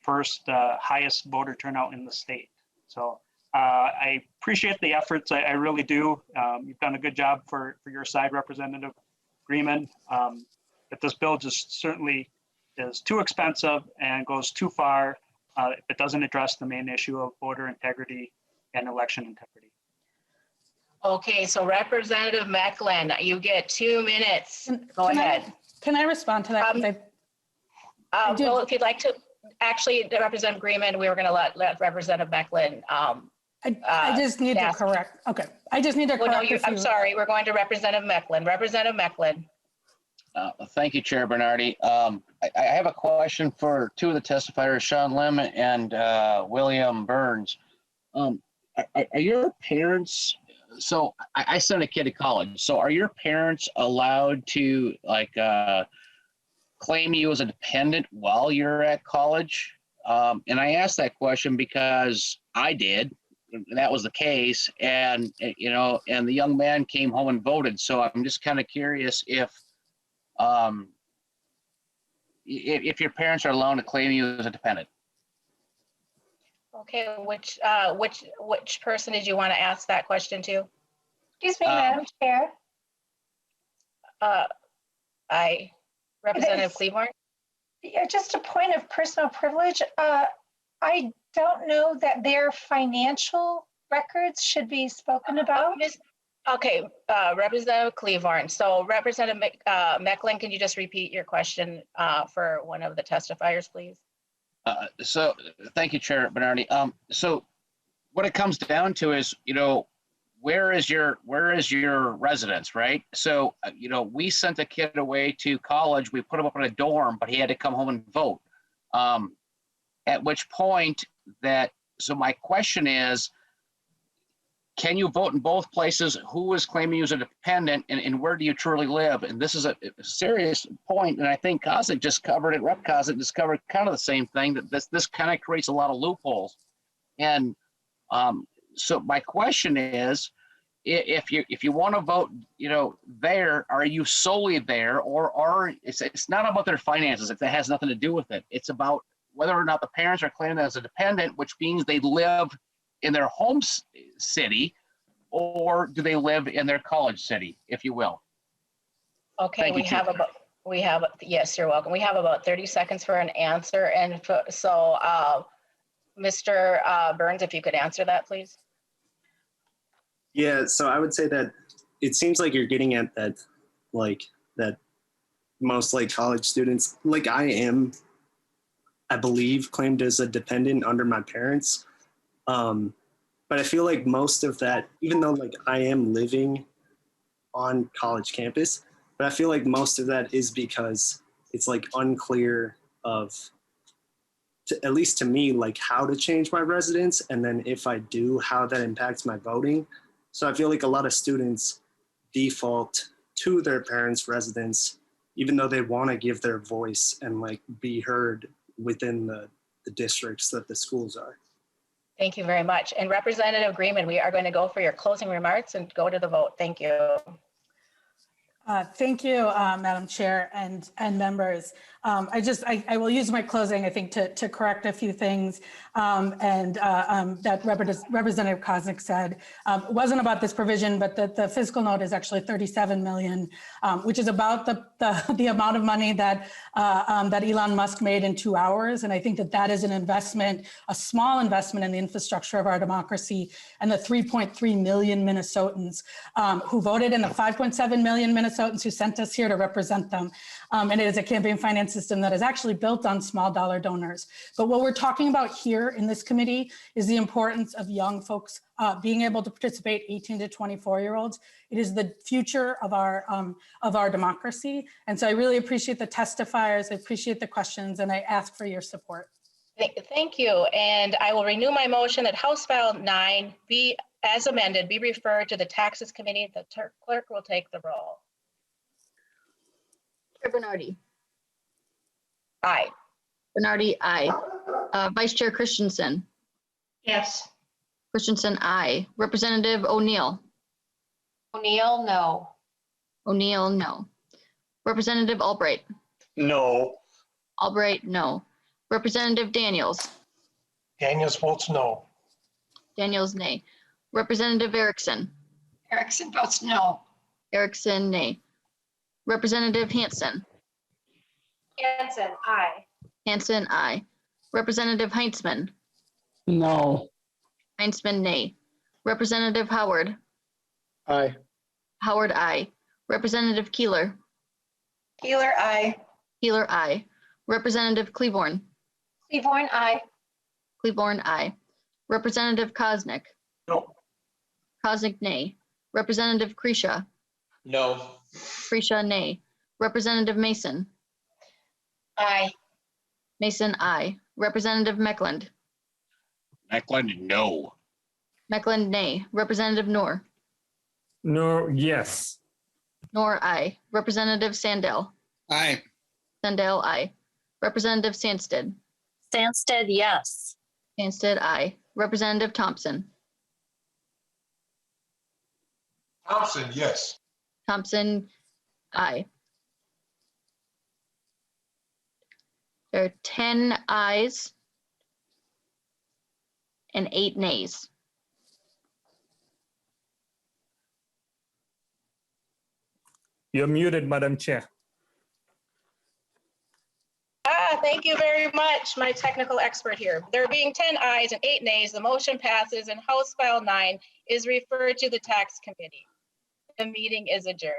first highest voter turnout in the state. So I appreciate the efforts, I really do. You've done a good job for your side, Representative Greenman, but this bill just certainly is too expensive and goes too far if it doesn't address the main issue of voter integrity and election integrity. Okay, so Representative Mecklen, you get 2 minutes. Go ahead. Can I respond to that? Well, if you'd like to, actually, Representative Greenman, we were going to let Representative Mecklen. I just need to correct. Okay, I just need to correct. I'm sorry. We're going to Representative Mecklen. Representative Mecklen. Thank you, Chair Bernardi. I have a question for two of the testifiers, Sean Lim and William Burns. Are your parents, so I sent a kid to college, so are your parents allowed to claim you as a dependent while you're at college? And I asked that question because I did, and that was the case, and and the young man came home and voted. So I'm just kind of curious if your parents are allowed to claim you as a dependent. Okay, which person did you want to ask that question to? Excuse me, Madam Chair. Representative Cleavorn. Yeah, just a point of personal privilege. I don't know that their financial records should be spoken about. Okay, Representative Cleavorn. So Representative Mecklen, can you just repeat your question for one of the testifiers, please? So thank you, Chair Bernardi. So what it comes down to is, where is your residence, right? So, we sent a kid away to college, we put him up in a dorm, but he had to come home and vote. At which point so my question is, can you vote in both places? Who is claiming you as a dependent, and where do you truly live? And this is a serious point, and I think Kozik just covered it, Rep. Kozik just covered kind of the same thing, that this kind of creates a lot of loopholes. And so my question is, if you want to vote, there, are you solely there, or it's not about their finances? That has nothing to do with it. It's about whether or not the parents are claiming as a dependent, which means they live in their home city, or do they live in their college city, if you will? Okay, yes, you're welcome. We have about 30 seconds for an answer. And so Mr. Burns, if you could answer that, please. Yeah, so I would say that it seems like you're getting at that, that most college students, I am, I believe, claimed as a dependent under my parents. But I feel like most of that, even though I am living on college campus, but I feel like most of that is because it's unclear of at least to me, like how to change my residence. And then if I do, how that impacts my voting. So I feel like a lot of students default to their parents' residence, even though they want to give their voice and like be heard within the districts that the schools are. Thank you very much. And Representative Greenman, we are going to go for your closing remarks and go to the vote. Thank you. Thank you, Madam Chair and members. I will use my closing, I think, to correct a few things that Representative Koznick said. It wasn't about this provision, but the fiscal note is actually 37 million, which is about the amount of money that Elon Musk made in 2 hours. And I think that is an investment, a small investment in the infrastructure of our democracy and the 3.3 million Minnesotans who voted and the 5.7 million Minnesotans who sent us here to represent them. And it is a campaign finance system that is actually built on small dollar donors. But what we're talking about here in this committee is the importance of young folks being able to participate, 18 to 24-year-olds. It is the future of our democracy. And so I really appreciate the testifiers, I appreciate the questions, and I ask for your support. Thank you. And I will renew my motion that House File 9 be, as amended, be referred to the Taxes Committee. The clerk will take the roll. Chair Bernardi. Aye. Bernardi, aye. Vice Chair Christensen. Yes. Christensen, aye. Representative O'Neill. O'Neill, no. O'Neill, no. Representative Albright. No. Albright, no. Representative Daniels. Daniels votes no. Daniels, nay. Representative Erickson. Erickson votes no. Erickson, nay. Representative Hansen. Hansen, aye. Hansen, aye. Representative Heintzman. No. Heintzman, nay. Representative Howard. Aye. Howard, aye. Representative Keeler. Keeler, aye. Keeler, aye. Representative Cleaborn. Cleaborn, aye. Cleaborn, aye. Representative Koznick. No. Koznick, nay. Representative Kresha. No. Kresha, nay. Representative Mason. Aye. Mason, aye. Representative Meckland. Meckland, no. Meckland, nay. Representative Noor. No, yes. Noor, aye. Representative Sandell. Aye. Sandell, aye. Representative Sandsted. Sandsted, yes. Sandsted, aye. Representative Thompson. Thompson, yes. Thompson, aye. There are 10 ayes and 8 nays. You're muted, Madam Chair. Thank you very much, my technical expert here. There being 10 ayes and 8 nays, the motion passes and House File 9 is referred to the Tax Committee. The meeting is adjourned.